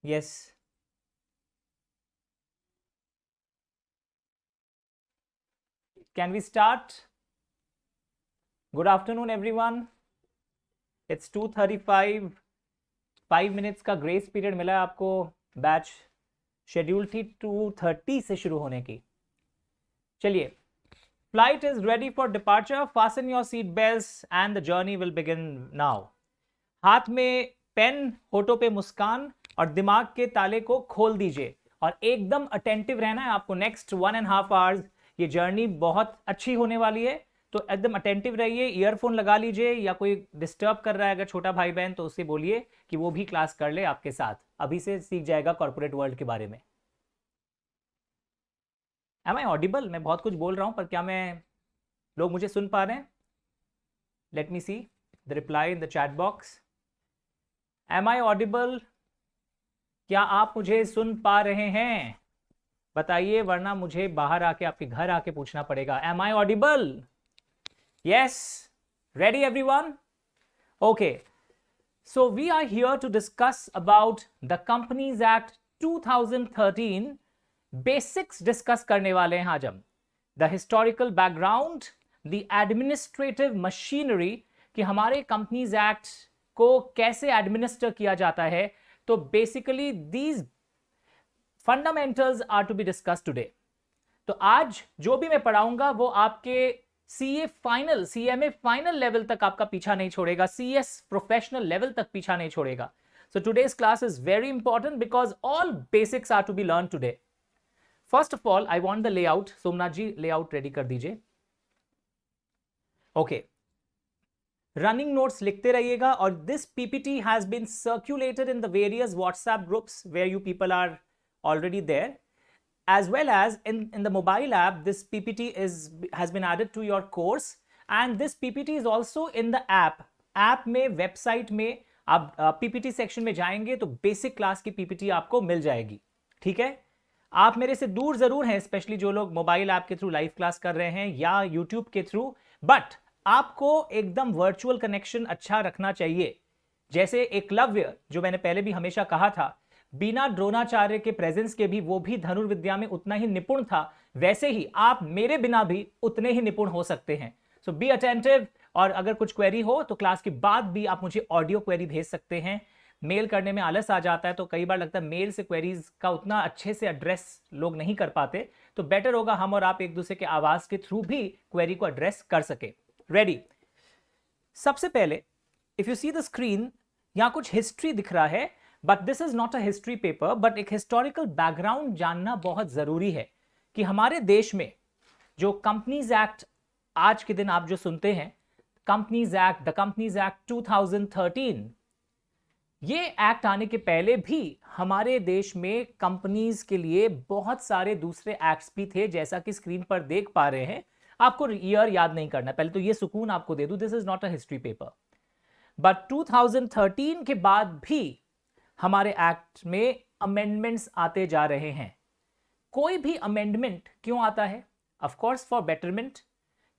Yes. Can we start? Good afternoon, everyone. It's 2:35. 5 minutes का grace period मिला है आपको. बैच शेड्यूल थी 2:30 से शुरू होने की. चलिए. Flight is ready for departure. Fasten your seat belts and the journey will begin now. हाथ में पेन, होठों पे मुस्कान और दिमाग के ताले को खोल दीजिए और एकदम अटेंटिव रहना है आपको. नेक्स्ट 1.5 आवर्स ये जर्नी बहुत अच्छी होने वाली है, तो एकदम अटेंटिव रहिए. ईयरफोन लगा लीजिए, या कोई डिस्टर्ब कर रहा है अगर छोटा भाई बहन तो उससे बोलिए कि वो भी क्लास कर ले आपके साथ. अभी से सीख जाएगा कॉर्पोरेट वर्ल्ड के बारे में. Am I audible? मैं बहुत कुछ बोल रहा हूं, पर क्या लोग मुझे सुन पा रहे हैं? Let me see the reply in the chat box. Am I audible? क्या आप मुझे सुन पा रहे हैं? बताइए, वरना मुझे बाहर आके आपके घर आके पूछना पड़ेगा. Am I audible? Yes? Ready everyone? Okay. So we are here to discuss about the Companies Act 2013. Basics discuss करने वाले हैं आज हम. The historical background, the administrative machinery कि हमारे Companies Act को कैसे administer किया जाता है. तो basically these fundamentals are to be discussed today. तो आज जो भी मैं पढ़ाऊंगा वो आपके CA final, CMA final level तक आपका पीछा नहीं छोड़ेगा, सीएस प्रोफेशनल लेवल तक पीछा नहीं छोड़ेगा. So today's class is very important because all basics are to be learn today. First of all I want the layout. Somnath ji layout ready कर दीजिए. ओके, रनिंग नोट्स लिखते रहिएगा. और this PPT has been circulated in the various WhatsApp groups where you people are already there. As well as in the mobile app, this PPT has been added to your course, and this PPT is also in the app. App में, website में आप PPT section में जाएंगे तो basic class की PPT आपको मिल जाएगी. ठीक है? आप मेरे से दूर जरूर हैं, स्पेशली जो लोग मोबाइल ऐप के थ्रू लाइव क्लास कर रहे हैं या यूट्यूब के थ्रू, बट आपको एकदम वर्चुअल कनेक्शन अच्छा रखना चाहिए. जैसे एकलव्य, जो मैंने पहले भी हमेशा कहा था, बिना द्रोणाचार्य के प्रेजेंस के भी वो भी धनुर्विद्या में उतना ही निपुण था, वैसे ही आप मेरे बिना भी उतने ही निपुण हो सकते हैं. सो बी अटेंटिव. और अगर कुछ क्वेरी हो तो क्लास के बाद भी आप मुझे ऑडियो क्वेरी भेज सकते हैं. मेल करने में आलस आ जाता है, तो कई बार लगता है मेल से क्वेरीज का उतना अच्छे से एड्रेस लोग नहीं कर पाते, तो बेटर होगा हम और आप एक दूसरे के आवाज के थ्रू भी क्वेरी को एड्रेस कर सके. रेडी? सबसे पहले if you see the screen, यहां कुछ हिस्ट्री दिख रहा है, but this is not a history paper, but एक हिस्टोरिकल बैकग्राउंड जानना बहुत जरूरी है कि हमारे देश में जो कंपनीज एक्ट आज के दिन आप जो सुनते हैं, companies act, the companies act 2013, ये एक्ट आने के पहले भी हमारे देश में कंपनीज के लिए बहुत सारे दूसरे एक्ट्स भी थे, जैसा कि स्क्रीन पर देख पा रहे हैं. आपको ईयर याद नहीं करना, पहले तो ये सुकून आपको दे दूं, this is not a history paper. But 2013 के बाद भी हमारे एक्ट में अमेंडमेंट्स आते जा रहे हैं. कोई भी अमेंडमेंट क्यों आता है? ऑफ कोर्स फॉर बेटरमेंट,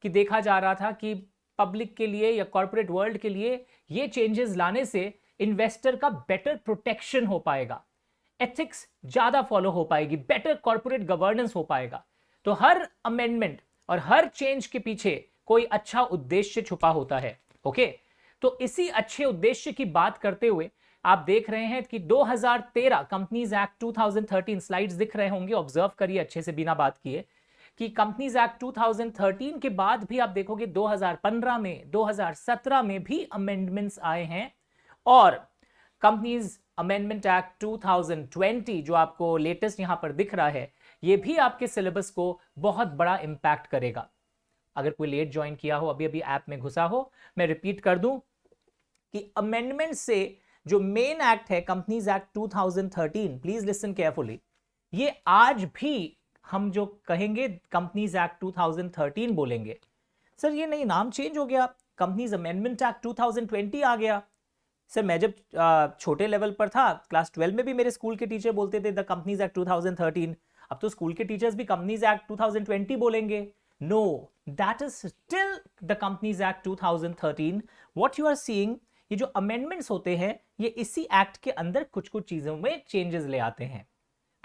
कि देखा जा रहा था कि पब्लिक के लिए या कॉर्पोरेट वर्ल्ड के लिए ये चेंजेस लाने से इन्वेस्टर का बेटर प्रोटेक्शन हो पाएगा, एथिक्स ज्यादा फॉलो हो पाएगी, बेटर कॉर्पोरेट गवर्नेंस हो पाएगा. तो हर अमेंडमेंट और हर चेंज के पीछे कोई अच्छा उद्देश्य छुपा होता है. ओके, तो इसी अच्छे उद्देश्य की बात करते हुए आप देख रहे हैं कि 2013 कंपनीज एक्ट 2013, स्लाइड्स दिख रहे होंगे, ऑब्जर्व करिए अच्छे से बिना बात किए, कि कंपनीज एक्ट 2013 के बाद भी आप देखोगे 2015 में, 2017 में भी अमेंडमेंट्स आए हैं. और कंपनीज अमेंडमेंट एक्ट 2020 जो आपको लेटेस्ट यहां पर दिख रहा है, ये भी आपके सिलेबस को बहुत बड़ा इंपैक्ट करेगा. अगर कोई लेट ज्वाइन किया हो, अभी अभी ऐप में घुसा हो, मैं रिपीट कर दूं कि अमेंडमेंट से जो मेन एक्ट है companies act 2013, please listen carefully, ये आज भी हम जो कहेंगे कंपनीज एक्ट 2013 बोलेंगे. सर ये नहीं, नाम चेंज हो गया, कंपनीज अमेंडमेंट एक्ट 2020 आ गया. सर मैं जब छोटे लेवल पर था, क्लास 12 में भी मेरे स्कूल के टीचर बोलते थे द कंपनीज एक्ट 2013. अब तो स्कूल के टीचर्स भी कंपनीज एक्ट 2020 बोलेंगे. No, that is still the companies act 2013. What you are seeing, ये जो अमेंडमेंट्स होते हैं ये इसी एक्ट के अंदर कुछ कुछ चीजों में चेंजेस ले आते हैं।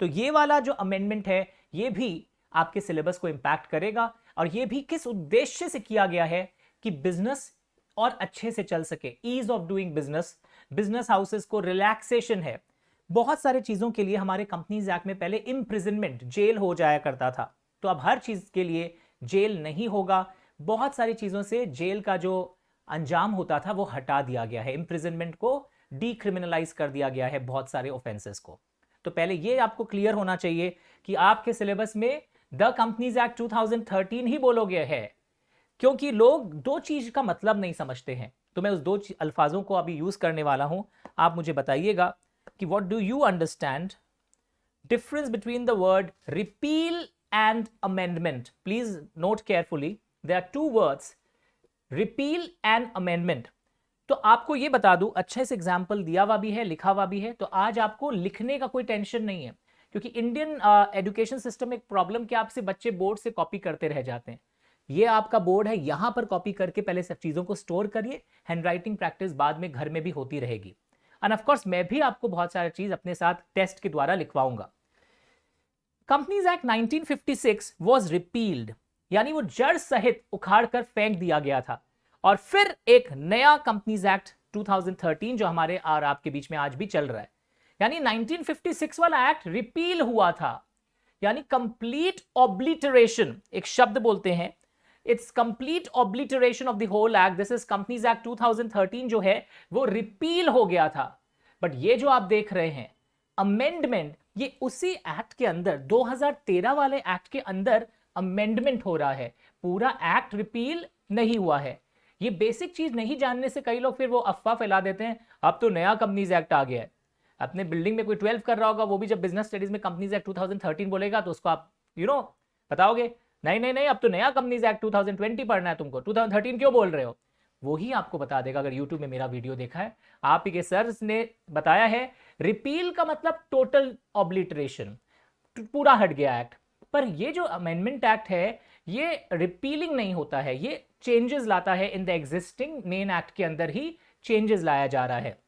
तो ये वाला जो अमेंडमेंट है ये भी आपके सिलेबस को इंपैक्ट करेगा, और ये भी किस उद्देश्य से किया गया है कि बिजनेस और अच्छे से चल सके, ease of doing business, business houses को रिलैक्सेशन है। बहुत सारे चीजों के लिए हमारे कंपनीज एक्ट में पहले इम्प्रिजनमेंट, जेल हो जाया करता था, तो अब हर चीज के लिए जेल नहीं होगा। बहुत सारी चीजों से जेल का जो अंजाम होता था वो हटा दिया गया है, इम्प्रिजनमेंट को डीक्रिमिनलाइज कर दिया गया है बहुत सारे ऑफेंसेस को। तो पहले ये आपको क्लियर होना चाहिए कि आपके सिलेबस में द कंपनीज एक्ट 2013 ही बोलोगे है, क्योंकि लोग दो चीज का मतलब नहीं समझते हैं। तो मैं उस दो अल्फाजों को अभी यूज करने वाला हूं, आप मुझे बताइएगा कि what do you understand difference between the word repeal and amendment. Please note carefully, there are two words, repeal and amendment. तो आपको ये बता दूं, अच्छे से एग्जाम्पल दिया हुआ भी है, लिखा हुआ भी है, तो आज आपको लिखने का कोई टेंशन नहीं है, क्योंकि इंडियन एजुकेशन सिस्टम एक प्रॉब्लम कि आपसे बच्चे बोर्ड से कॉपी करते रह जाते हैं। ये आपका बोर्ड है, यहां पर कॉपी करके पहले सब चीजों को स्टोर करिए, हैंडराइटिंग प्रैक्टिस बाद में घर में भी होती रहेगी। एंड ऑफ कोर्स मैं भी आपको बहुत सारी चीज अपने साथ टेस्ट के द्वारा लिखवाऊंगा। कंपनीज एक्ट 1956 वाज रिपील्ड, यानी वो जड़ सहित उखाड़ कर फेंक दिया गया था, और फिर एक नया कंपनीज एक्ट 2013 जो हमारे और आपके बीच में आज भी चल रहा है। यानी 1956 वाला एक्ट रिपील हुआ था, यानी कंप्लीट ऑब्लिटरेशन, एक शब्द बोलते हैं, it's complete obliteration of the whole act. This is companies act 2013 जो है वो रिपील हो गया था। बट ये जो आप देख रहे हैं अमेंडमेंट, ये उसी एक्ट के अंदर 2013 वाले एक्ट के अंदर अमेंडमेंट हो रहा है, पूरा एक्ट रिपील नहीं हुआ है। ये बेसिक चीज नहीं जानने से कई लोग फिर वो अफवाह फैला देते हैं, अब तो नया कंपनीज एक्ट आ गया है। अपने बिल्डिंग में कोई 12 कर रहा होगा, वो भी जब बिजनेस स्टडीज में कंपनीज एक्ट 2013 बोलेगा तो उसको आप बताओगे नहीं नहीं नहीं, अब तो नया कंपनीज एक्ट 2020 पढ़ना है तुमको, 2013 क्यों बोल रहे हो। वो ही आपको बता देगा, अगर यूट्यूब में मेरा वीडियो देखा है, आप ही के सर ने बताया है रिपील का मतलब टोटल ऑब्लिटरेशन, पूरा हट गया एक्ट। पर ये जो अमेंडमेंट एक्ट है ये रिपीलिंग नहीं होता है, ये चेंजेस लाता है। In the existing main act के अंदर ही चेंजेस लाया जा रहा है,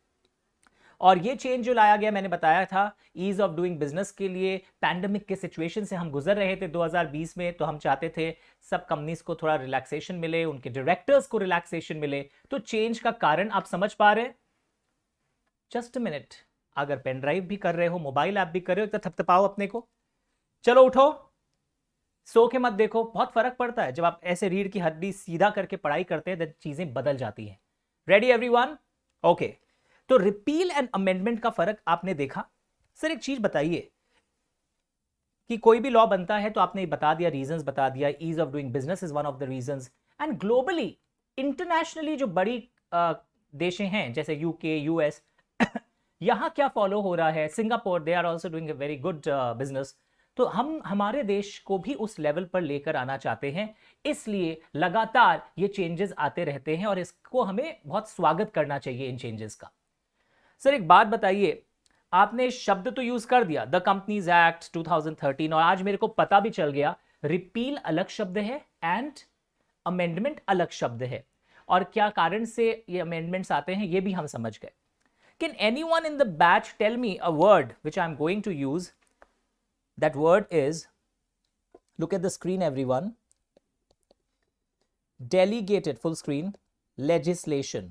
और ये चेंज जो लाया गया मैंने बताया था ईज ऑफ डूइंग बिजनेस के लिए। पैंडेमिक के सिचुएशन से हम गुजर रहे थे 2020 में, तो हम चाहते थे सब कंपनीज को थोड़ा रिलैक्सेशन मिले, उनके डायरेक्टर्स को रिलैक्सेशन मिले। तो चेंज का कारण आप समझ पा रहे हैं? जस्ट अ मिनट, अगर पेन ड्राइव भी कर रहे हो, मोबाइल ऐप भी कर रहे हो, तो थपथपाओ अपने को, चलो उठो, सो के मत देखो। बहुत फर्क पड़ता है जब आप ऐसे रीढ़ की हड्डी सीधा करके पढ़ाई करते हैं, चीजें बदल जाती हैं। Ready everyone? ओके, तो रिपील एंड अमेंडमेंट का फर्क आपने देखा। सर एक चीज बताइए कि कोई भी लॉ बनता है तो आपने बता दिया, रीजंस बता दिया, ease of doing business is one of the reasons. And globally, internationally जो बड़ी देशें हैं जैसे यूके, यूएस, यहां क्या फॉलो हो रहा है, Singapore, they are also doing a very good business. तो हम हमारे देश को भी उस लेवल पर लेकर आना चाहते हैं, इसलिए लगातार ये चेंजेस आते रहते हैं और इसको हमें बहुत स्वागत करना चाहिए इन चेंजेस का। सर एक बात बताइए, आपने शब्द तो यूज कर दिया द कंपनीज एक्ट 2013, और आज मेरे को पता भी चल गया रिपील अलग शब्द है एंड अमेंडमेंट अलग शब्द है, और क्या कारण से ये अमेंडमेंट्स आते हैं ये भी हम समझ गए। Can anyone in the batch tell me a word which I am going to use? That word is, look at the screen everyone, delegated, full screen, legislation.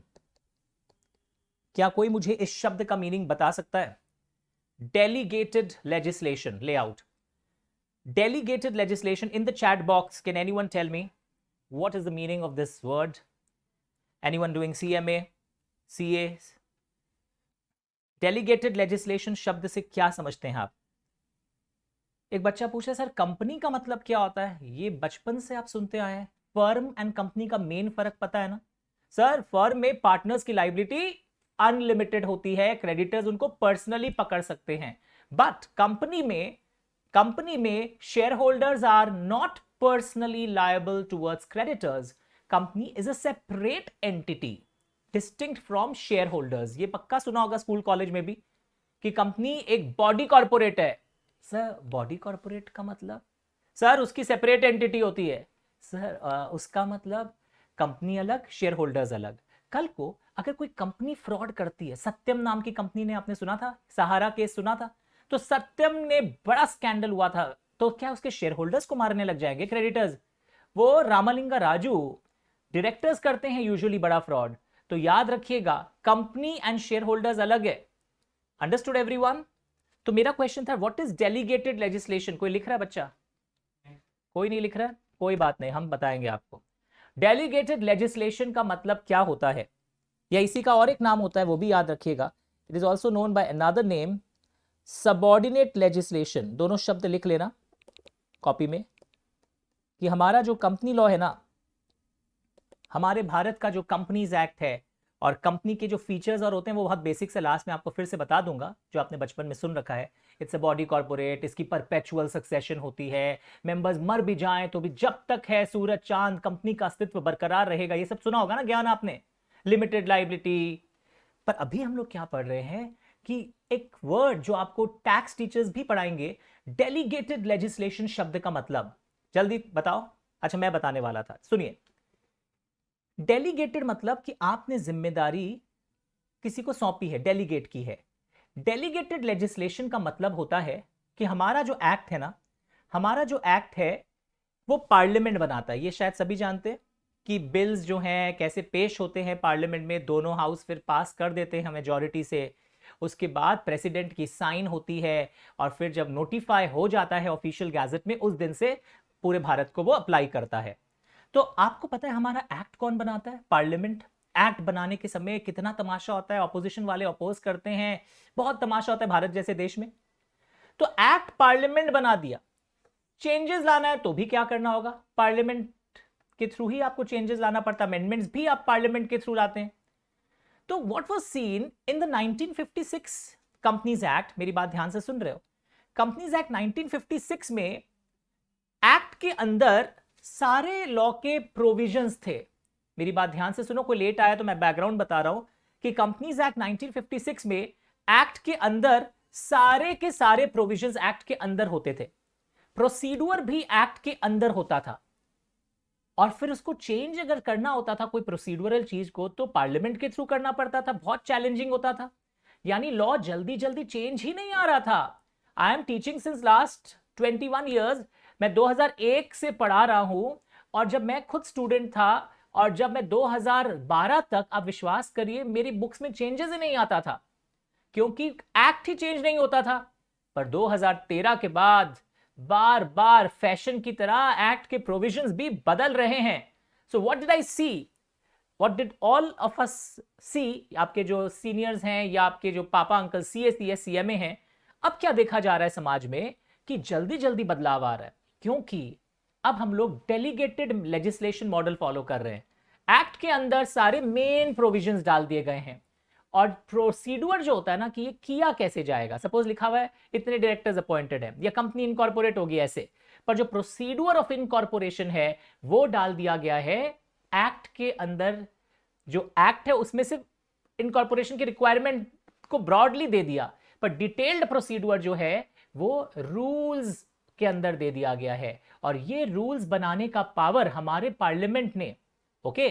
क्या कोई मुझे इस शब्द का मीनिंग बता सकता है? Delegated legislation, layout. Delegated legislation, in the chat box, can anyone tell me what is the meaning of this word? Anyone doing CMA, CA? Delegated legislation शब्द से क्या समझते हैं आप? एक बच्चा पूछे सर कंपनी का मतलब क्या होता है? ये बचपन से आप सुनते आए हैं। फर्म एंड कंपनी का मेन फर्क पता है ना सर? फर्म में पार्टनर्स की लायबिलिटी अनलिमिटेड होती है, क्रेडिटर्स उनको पर्सनली पकड़ सकते हैं। बट कंपनी में share holders are not personally liable towards creditors. Company is a separate entity distinct from share holders. ये पक्का सुना होगा स्कूल कॉलेज में भी कि कंपनी एक बॉडी कॉर्पोरेट है। सर बॉडी कॉर्पोरेट का मतलब? सर उसकी सेपरेट एंटिटी होती है। सर उसका मतलब कंपनी अलग, शेयर होल्डर्स अलग। कल को अगर कोई कंपनी फ्रॉड करती है, सत्यम नाम की कंपनी ने, आपने सुना था, सहारा केस सुना था, तो सत्यम ने बड़ा स्कैंडल हुआ था, तो क्या उसके शेयर होल्डर्स को मारने लग जाएंगे क्रेडिटर्स? वो रामालिंगा राजू डायरेक्टर्स करते हैं यूजुअली बड़ा फ्रॉड, तो याद रखिएगा कंपनी एंड शेयर होल्डर्स अलग है। Understood everyone? तो मेरा क्वेश्चन था व्हाट इज डेलीगेटेड लेजिस्लेशन? कोई लिख रहा है बच्चा? कोई नहीं लिख रहा? कोई बात नहीं, हम बताएंगे आपको। डेलीगेटेड लेजिस्लेशन का मतलब क्या होता है, या इसी का और एक नाम होता है, वो भी याद रखिएगा। It is also known by another name subordinate legislation. दोनों शब्द लिख लेना कॉपी में, कि हमारा जो कंपनी लॉ है ना, हमारे भारत का जो कंपनीज एक्ट है, और कंपनी के जो फीचर्स और होते हैं वो बहुत बेसिक से, लास्ट में आपको फिर से बता दूंगा जो आपने बचपन में सुन रखा है। इट्स अ बॉडी कॉर्पोरेट, इसकी परपेचुअल सक्सेशन होती है, मेंबर्स मर भी जाएं तो भी जब तक है सूरज चांद कंपनी का अस्तित्व बरकरार रहेगा। ये सब सुना होगा ना ज्ञान आपने, लिमिटेड लायबिलिटी। पर अभी हम लोग क्या पढ़ रहे हैं कि एक वर्ड जो आपको टैक्स टीचर्स भी पढ़ाएंगे, डेलीगेटेड लेजिस्लेशन शब्द का मतलब जल्दी बताओ। अच्छा मैं बताने वाला था, सुनिए। डेलीगेटेड मतलब कि आपने जिम्मेदारी किसी को सौंपी है, डेलीगेट की है। डेलीगेटेड लेजिस्लेशन का मतलब होता है कि हमारा जो एक्ट है ना, हमारा जो एक्ट है वो पार्लियामेंट बनाता है। ये शायद सभी जानते हैं कि बिल्स जो हैं कैसे पेश होते हैं पार्लियामेंट में, दोनों हाउस फिर पास कर देते हैं मेजॉरिटी से, उसके बाद प्रेसिडेंट की साइन होती है, और फिर जब नोटिफाई हो जाता है ऑफिशियल गैजेट में, उस दिन से पूरे भारत को वो अप्लाई करता है। तो आपको पता है हमारा एक्ट कौन बनाता है? पार्लियामेंट। एक्ट बनाने के समय कितना तमाशा होता है, ऑपोजिशन वाले अपोज करते हैं, बहुत तमाशा होता है भारत जैसे देश में। तो एक्ट पार्लियामेंट बना दिया, चेंजेस लाना है तो भी क्या करना होगा? पार्लियामेंट के थ्रू ही आपको चेंजेस लाना पड़ता, अमेंडमेंट्स भी आप पार्लियामेंट के थ्रू लाते हैं। तो what was seen in the 1956 companies act, मेरी बात ध्यान से सुन रहे हो, कंपनीज एक्ट 1956 में एक्ट के अंदर सारे लॉ के प्रोविजंस थे। मेरी बात ध्यान से सुनो, कोई लेट आया तो मैं बैकग्राउंड बता रहा हूं कि कंपनीज एक्ट 1956 में एक्ट के अंदर सारे के सारे प्रोविजंस एक्ट के अंदर होते थे, प्रोसीड्यूर भी एक्ट के अंदर होता था, और फिर उसको चेंज अगर करना होता था कोई प्रोसीड्यूरल चीज को, तो पार्लियामेंट के थ्रू करना पड़ता था, बहुत चैलेंजिंग होता था। यानी लॉ जल्दी जल्दी चेंज ही नहीं आ रहा था। I am teaching since last 21 years, मैं 2001 से पढ़ा रहा हूं, और जब मैं खुद स्टूडेंट था, और जब मैं 2012 तक, आप विश्वास करिए मेरी बुक्स में चेंजेस ही नहीं आता था, क्योंकि एक्ट ही चेंज नहीं होता था। पर 2013 के बाद बार बार फैशन की तरह एक्ट के प्रोविजंस भी बदल रहे हैं। So what did I see, what did all of us see, आपके जो सीनियर्स हैं या आपके जो पापा अंकल CA CMA हैं, अब क्या देखा जा रहा है समाज में कि जल्दी जल्दी बदलाव आ रहा है, क्योंकि अब हम लोग डेलीगेटेड लेजिस्लेशन मॉडल फॉलो कर रहे हैं। एक्ट के अंदर सारे मेन प्रोविजंस डाल दिए गए हैं, और प्रोसीड्यूर जो होता है ना कि ये किया कैसे जाएगा, सपोज लिखा हुआ है इतने डायरेक्टर्स अपॉइंटेड हैं या कंपनी इनकॉर्पोरेट होगी ऐसे, पर जो प्रोसीड्यूर ऑफ इनकॉर्पोरेशन है वो डाल दिया गया है एक्ट के अंदर। जो एक्ट है उसमें से इनकॉर्पोरेशन की रिक्वायरमेंट को ब्रॉडली दे दिया, पर डिटेल्ड प्रोसीड्यूर जो है वो रूल्स के अंदर दे दिया गया है, और ये रूल्स बनाने का पावर हमारे पार्लियामेंट ने, ओके,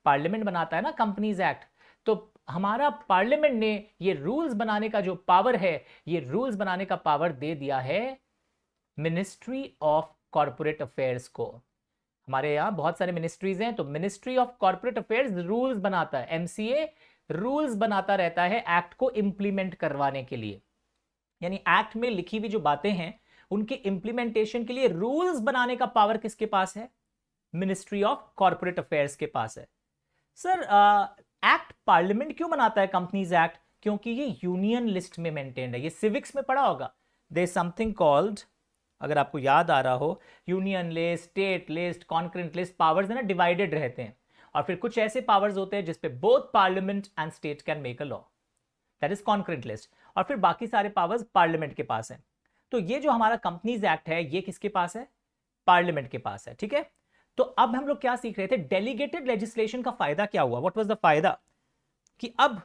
पार्लियामेंट बनाता है ना कंपनीज एक्ट, तो हमारा पार्लियामेंट ने ये रूल्स बनाने का जो पावर है, ये रूल्स बनाने का पावर दे दिया है मिनिस्ट्री ऑफ कॉर्पोरेट अफेयर्स को। हमारे यहां बहुत सारे मिनिस्ट्रीज हैं, तो ministry of corporate affairs rules बनाता है, MCA रूल्स बनाता रहता है एक्ट को इंप्लीमेंट करवाने के लिए। यानी एक्ट में लिखी हुई जो बातें हैं उनके इंप्लीमेंटेशन के लिए रूल्स बनाने का पावर किसके पास है? मिनिस्ट्री ऑफ कॉर्पोरेट अफेयर्स के पास है। सर एक्ट पार्लियामेंट क्यों बनाता है कंपनीज एक्ट? क्योंकि ये यूनियन लिस्ट में मेंटेन्ड है। ये सिविक्स में पढ़ा होगा, देयर इज समथिंग कॉल्ड, अगर आपको याद आ रहा हो, union list, state list, concurrent list, powers है ना डिवाइडेड रहते हैं, और फिर कुछ ऐसे पावर्स होते हैं जिसपे both parliament and state can make a law, that is concurrent list, और फिर बाकी सारे पावर्स पार्लियामेंट के पास है। तो ये जो हमारा कंपनीज एक्ट है ये किसके पास है? पार्लियामेंट के पास है, ठीक है। तो अब हम लोग क्या सीख रहे थे, डेलीगेटेड लेजिस्लेशन का फायदा क्या हुआ, व्हाट वाज द फायदा, कि अब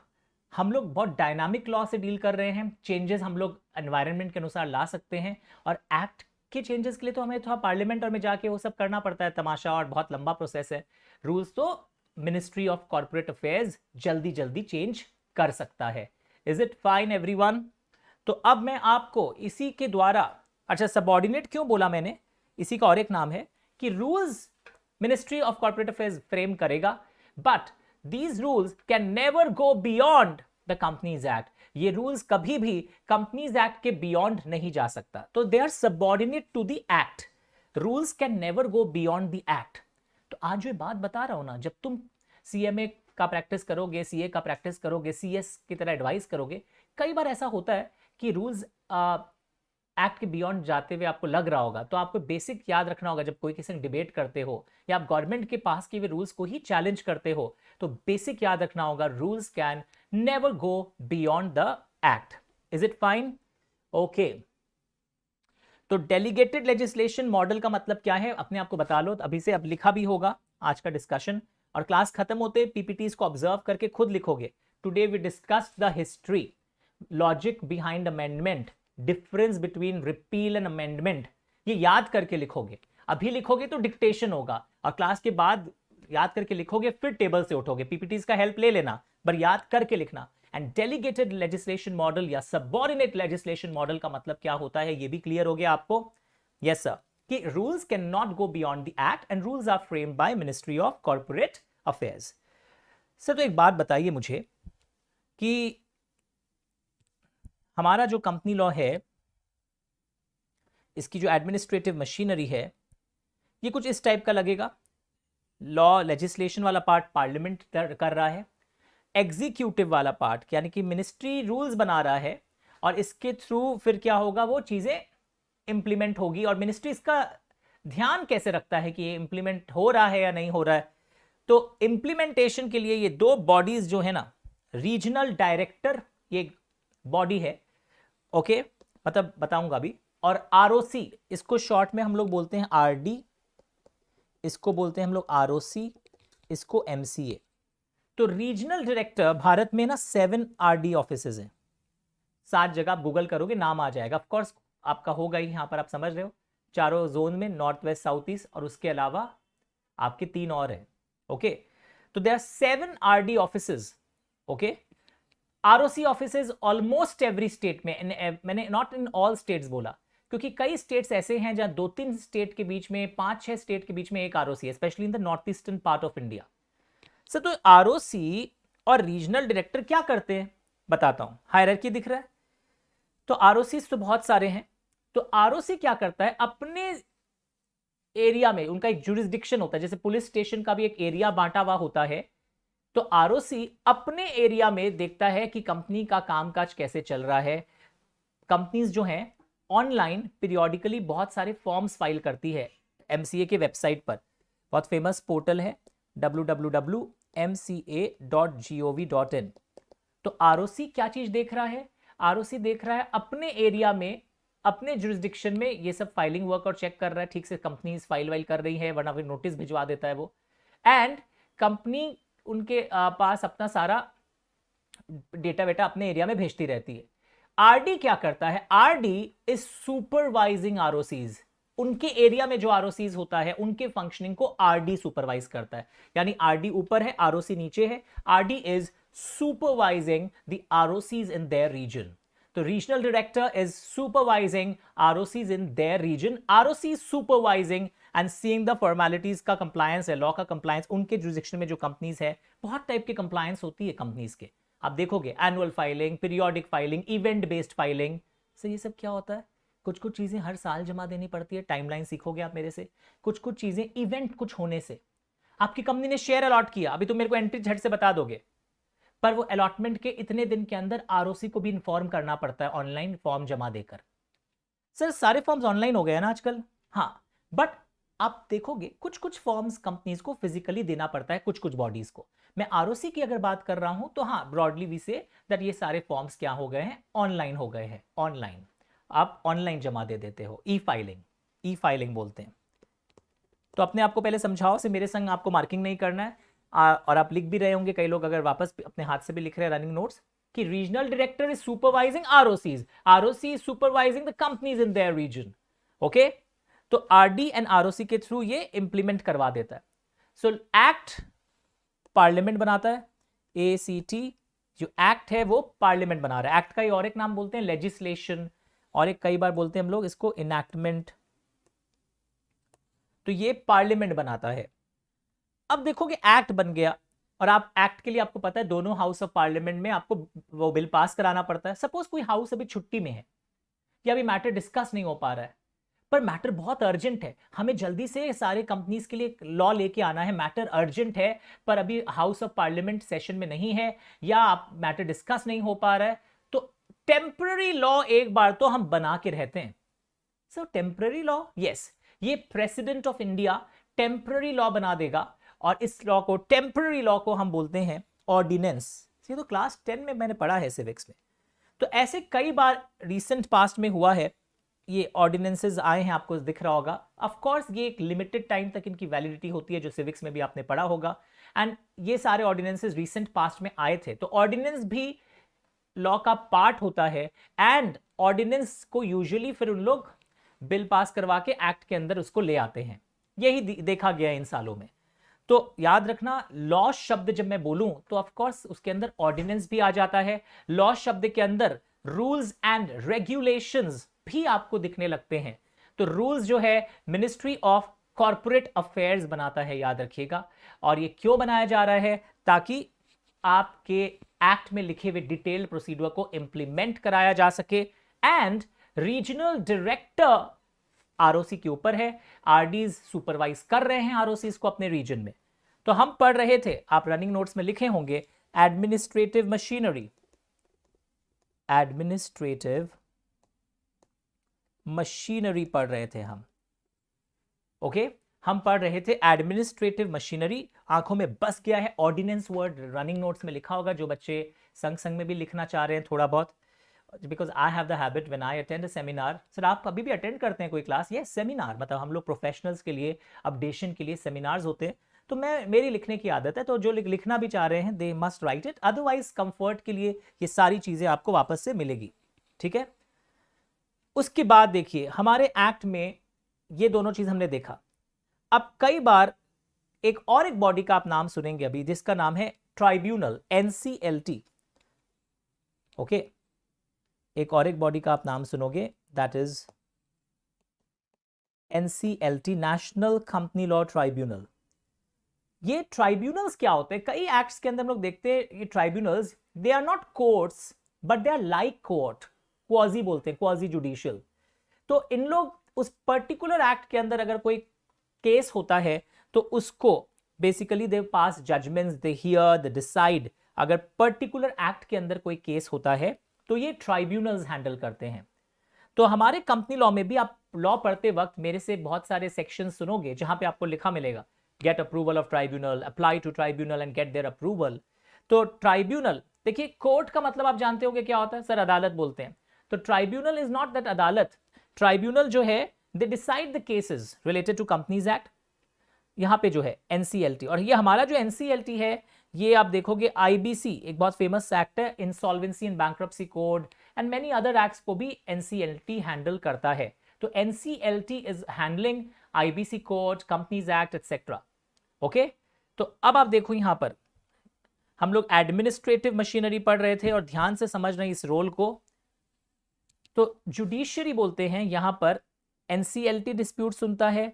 हम लोग बहुत डायनामिक लॉ से डील कर रहे हैं, चेंजेस हम लोग एनवायरनमेंट के अनुसार ला सकते हैं, और एक्ट के चेंजेस के लिए तो हमें थोड़ा पार्लियामेंट और में जाके वो सब करना पड़ता है, तमाशा और बहुत लंबा प्रोसेस है। रूल्स तो मिनिस्ट्री ऑफ कॉर्पोरेट अफेयर्स जल्दी जल्दी चेंज कर सकता है। Is it fine everyone? तो अब मैं आपको इसी के द्वारा, अच्छा सबऑर्डिनेट क्यों बोला मैंने, इसी का और एक नाम है कि rules ministry of corporate affairs frame करेगा, but these rules can never go beyond the companies act. ये रूल्स कभी भी कंपनीज एक्ट के बियॉन्ड नहीं जा सकता, तो they are subordinate to the act. Rules can never go beyond the act. तो आज जो बात बता रहा हूं ना, जब तुम सीएमए का प्रैक्टिस करोगे, सीए का प्रैक्टिस करोगे, सीएस की तरह एडवाइस करोगे, कई बार ऐसा होता है कि रूल्स एक्ट के बियॉन्ड जाते हुए आपको लग रहा होगा, तो आपको बेसिक याद रखना होगा। जब कोई किसी से डिबेट करते हो या आप गवर्नमेंट के पास के हुए रूल्स को ही चैलेंज करते हो, तो बेसिक याद रखना होगा, rules can never go beyond the act. Is it fine? Okay, तो डेलीगेटेड लेजिस्लेशन मॉडल का मतलब क्या है अपने आप को बता लो। अभी से अब लिखा भी होगा आज का डिस्कशन, और क्लास खत्म होते पीपीटीज को ऑब्जर्व करके खुद लिखोगे। Today we discussed the history, logic behind amendment, difference between repeal and amendment, ये याद करके लिखोगे। अभी लिखोगे तो डिक्टेशन होगा, और क्लास के बाद याद करके लिखोगे, फिर टेबल से उठोगे। पीपीटीज का हेल्प ले लेना, पर याद करके लिखना। एंड डेलीगेटेड लेजिस्लेशन मॉडल या सबऑर्डिनेट लेजिस्लेशन मॉडल का मतलब क्या होता है, ये भी क्लियर हो गया आपको? यस सर, कि rules can not go beyond the act and rules are framed by ministry of corporate affairs. Sir तो एक बात बताइए मुझे कि हमारा जो कंपनी लॉ है, इसकी जो एडमिनिस्ट्रेटिव मशीनरी है, ये कुछ इस टाइप का लगेगा। लॉ लेजिस्लेशन वाला पार्ट पार्लियामेंट कर रहा है, एग्जीक्यूटिव वाला पार्ट यानी कि मिनिस्ट्री रूल्स बना रहा है, और इसके थ्रू फिर क्या होगा, वो चीजें इंप्लीमेंट होगी। और मिनिस्ट्री इसका ध्यान कैसे रखता है कि ये इंप्लीमेंट हो रहा है या नहीं हो रहा है? तो इंप्लीमेंटेशन के लिए ये दो बॉडीज जो है ना, रीजनल डायरेक्टर ये बॉडी है, ओके, मतलब बताऊंगा अभी, और आरओसी, इसको शॉर्ट में हम लोग बोलते हैं आरडी, इसको बोलते हैं हम लोग आरओसी, इसको एमसीए। तो रीजनल डायरेक्टर, भारत में ना 7 आरडी ऑफिसेज हैं, 7 जगह। आप गूगल करोगे नाम आ जाएगा, ऑफकोर्स आपका होगा ही, यहां पर आप समझ रहे हो, चारों जोन में, नॉर्थ वेस्ट साउथ ईस्ट, और उसके अलावा आपके 3 और हैं। ओके, तो there are 7 RD offices. Okay, ROC offices almost every state में, मैंने नॉट इन ऑल स्टेट्स बोला, क्योंकि कई स्टेट्स ऐसे हैं जहां 2-3 स्टेट के बीच में, 5-6 स्टेट के बीच में एक आरओसी है, specially in the north eastern part of India. Sir तो आरओसी और रीजनल डायरेक्टर क्या करते हैं, बताता हूं। हायरार्की दिख रहा है? तो आरओसी तो बहुत सारे हैं। तो आरओसी क्या करता है, अपने एरिया में उनका एक जुरिस्डिक्शन होता है, जैसे पुलिस स्टेशन का भी एक एरिया बांटा हुआ होता है। तो आरओसी अपने एरिया में देखता है कि कंपनी का कामकाज कैसे चल रहा है। कंपनीज जो हैं ऑनलाइन पीरियोडिकली बहुत सारे फॉर्म्स फाइल करती है एमसीए के वेबसाइट पर, बहुत फेमस पोर्टल है www.mca.gov.in। तो आरओसी क्या चीज देख रहा है, आरओसी देख रहा है अपने एरिया में, अपने जुरिस्डिक्शन में ये सब फाइलिंग वर्क और चेक कर रहा है, ठीक से कंपनीज फाइल वाइल कर रही है, वरना फिर नोटिस भिजवा देता है वो। एंड कंपनी उनके पास अपना सारा डेटा वेटा अपने एरिया में भेजती रहती है। आरडी क्या करता है, आरडी इज सुपरवाइजिंग आरओसीज। उनके एरिया में जो आरओसीज होता है, उनके फंक्शनिंग को आरडी सुपरवाइज करता है। यानी आरडी ऊपर है, आरओसी नीचे है। RD is supervising the ROCs in their region. तो regional director is supervising ROCs in their region, ROC supervising and seeing the formalities का कंप्लायंस है, लॉ का कंप्लायंस। उनके जुरिस्डिक्शन में जो कंपनीज है, बहुत टाइप के कंप्लायंस होती है कंपनीज के, आप देखोगे, annual filing, periodic filing, event based filing. Sir ये सब क्या होता है, कुछ कुछ चीजें हर साल जमा देनी पड़ती है, टाइमलाइन सीखोगे आप मेरे से। कुछ कुछ चीजें इवेंट कुछ होने से, आपकी कंपनी ने शेयर अलॉट किया, अभी तुम मेरे को एंट्री झट से बता दोगे, पर वो अलॉटमेंट के इतने दिन के अंदर आरओसी को भी इन्फॉर्म करना पड़ता है ऑनलाइन फॉर्म जमा देकर। सर सारे फॉर्म्स ऑनलाइन हो गए हैं ना आजकल? हाँ, बट आप देखोगे कुछ कुछ फॉर्म्स कंपनीज को फिजिकली देना पड़ता है, कुछ कुछ बॉडीज को। मैं आरओसी की अगर बात कर रहा हूं तो हाँ, ब्रॉडली वी से दैट ये सारे फॉर्म्स क्या हो गए हैं, ऑनलाइन हो गए हैं। ऑनलाइन आप ऑनलाइन जमा दे देते हो, ई फाइलिंग, ई फाइलिंग बोलते हैं। तो अपने आप को पहले समझाओ, से मेरे संग आपको मार्किंग नहीं करना है। और आप लिख भी रहे होंगे, कई लोग अगर वापस अपने हाथ से भी लिख रहे हैं रनिंग नोट्स, कि regional director is supervising ROCs, ROC is supervising the companies in their region. Okay, तो आरडी एंड आरओसी के थ्रू ये इंप्लीमेंट करवा देता है। सो एक्ट पार्लियामेंट बनाता है, ACT जो एक्ट है वो पार्लियामेंट बना रहा है। एक्ट का ही और एक नाम बोलते हैं लेजिस्लेशन, और एक कई बार बोलते हैं हम लोग इसको इनैक्टमेंट। तो ये पार्लियामेंट बनाता है। अब देखो कि एक्ट बन गया, और आप एक्ट के लिए आपको पता है दोनों हाउस ऑफ पार्लियामेंट में आपको वो बिल पास कराना पड़ता है। सपोज कोई हाउस अभी छुट्टी में है या अभी मैटर डिस्कस नहीं हो पा रहा है, पर मैटर बहुत अर्जेंट है, हमें जल्दी से सारे कंपनीज के लिए लॉ लेके आना है, मैटर अर्जेंट है, पर अभी हाउस ऑफ पार्लियामेंट सेशन में नहीं है या आप मैटर डिस्कस नहीं हो पा रहा है, तो टेम्पररी लॉ एक बार तो हम बना के रहते हैं। सो टेम्पररी लॉ, यस, ये president of India temporary law बना देगा, और इस लॉ को, टेम्पररी लॉ को हम बोलते हैं ऑर्डिनेंस। ये तो क्लास 10 में मैंने पढ़ा है सिविक्स में। तो ऐसे कई बार रिसेंट पास्ट में हुआ है, ये ऑर्डिनेंसेस आए हैं, आपको दिख रहा होगा। ऑफ कोर्स ये एक लिमिटेड टाइम तक इनकी वैलिडिटी होती है, जो सिविक्स में भी आपने पढ़ा होगा, एंड ये सारे ऑर्डिनेंसेस रिसेंट पास्ट में आए थे। तो ऑर्डिनेंस भी लॉ का पार्ट होता है, एंड ऑर्डिनेंस को यूजुअली फिर उन लोग बिल पास करवा के एक्ट के अंदर उसको ले आते हैं। यही देखा गया इन सालों में। तो याद रखना, लॉ शब्द जब मैं बोलूं तो ऑफ कोर्स उसके अंदर ऑर्डिनेंस भी आ जाता है। लॉ शब्द के अंदर रूल्स एंड रेगुलेशंस भी आपको दिखने लगते हैं। तो रूल्स जो है मिनिस्ट्री ऑफ कॉर्पोरेट अफेयर्स बनाता है, याद रखिएगा। और ये क्यों बनाया जा रहा है? ताकि आपके एक्ट में लिखे हुए डिटेल्ड प्रोसीड्यूर को इंप्लीमेंट कराया जा सके। एंड रीजनल डायरेक्टर आरओसी के ऊपर है, आरडीज सुपरवाइज कर रहे हैं आरओसीज को अपने रीजन में। तो हम पढ़ रहे थे, आप रनिंग नोट्स में लिखे होंगे, एडमिनिस्ट्रेटिव मशीनरी, एडमिनिस्ट्रेटिव मशीनरी पढ़ रहे थे हम। ओके, हम पढ़ रहे थे एडमिनिस्ट्रेटिव मशीनरी। आंखों में बस गया है ऑर्डिनेंस वर्ड, रनिंग नोट्स में लिखा होगा, जो बच्चे संग संग में भी लिखना चाह रहे हैं थोड़ा बहुत, because I have the habit when I attend a seminar. Sir आप कभी भी अटेंड करते हैं कोई क्लास? ये सेमिनार मतलब हम लोग प्रोफेशनल्स के लिए अपडेशन के लिए सेमिनार्स होते हैं, तो मेरी लिखने की आदत है, तो जो लिखना भी चाह रहे हैं they must write it, otherwise comfort के लिए ये सारी चीजें आपको वापस से मिलेगी। ठीक है, उसके बाद देखिए हमारे एक्ट में ये दोनों चीज हमने देखा। अब कई बार एक और एक बॉडी का आप नाम सुनेंगे अभी, जिसका नाम है ट्राइब्यूनल, NCLT। ओके, एक और एक बॉडी का आप नाम सुनोगे, that is NCLT, national company law tribunal. ये ट्राइब्यूनल्स क्या होते हैं? कई एक्ट्स के अंदर हम लोग देखते हैं ये tribunals, they are not courts but they are like court, quasi बोलते हैं, क्वाजी जुडिशियल। तो इन लोग उस पर्टिकुलर एक्ट के अंदर अगर कोई केस होता है तो उसको basically they pass judgements, they hear, they decide. अगर पर्टिकुलर एक्ट के अंदर कोई केस होता है तो ये ट्राइब्यूनल्स हैंडल करते हैं। तो हमारे कंपनी लॉ में भी आप लॉ पढ़ते वक्त मेरे से बहुत सारे सेक्शन सुनोगे जहां पे आपको लिखा मिलेगा get approval of tribunal, apply to tribunal and get their approval. तो ट्राइब्यूनल, देखिए कोर्ट का मतलब आप जानते होंगे क्या होता है? सर अदालत बोलते हैं। तो ट्राइब्यूनल इज नॉट दैट अदालत। ट्राइब्यूनल जो है they decide the cases related to companies act. यहाँ पे जो है NCLT, और ये हमारा जो NCLT है ये आप देखोगे IBC, एक बहुत फेमस एक्ट है, insolvency and bankruptcy code and many other acts को भी NCLT हैंडल करता है। तो NCLT is handling IBC code, companies act etcetera. Okay, तो अब आप देखो यहां पर हम लोग एडमिनिस्ट्रेटिव मशीनरी पढ़ रहे थे और ध्यान से समझ रहे हैं इस रोल को। तो जुडिशियरी बोलते हैं, यहां पर NCLT डिस्प्यूट सुनता है,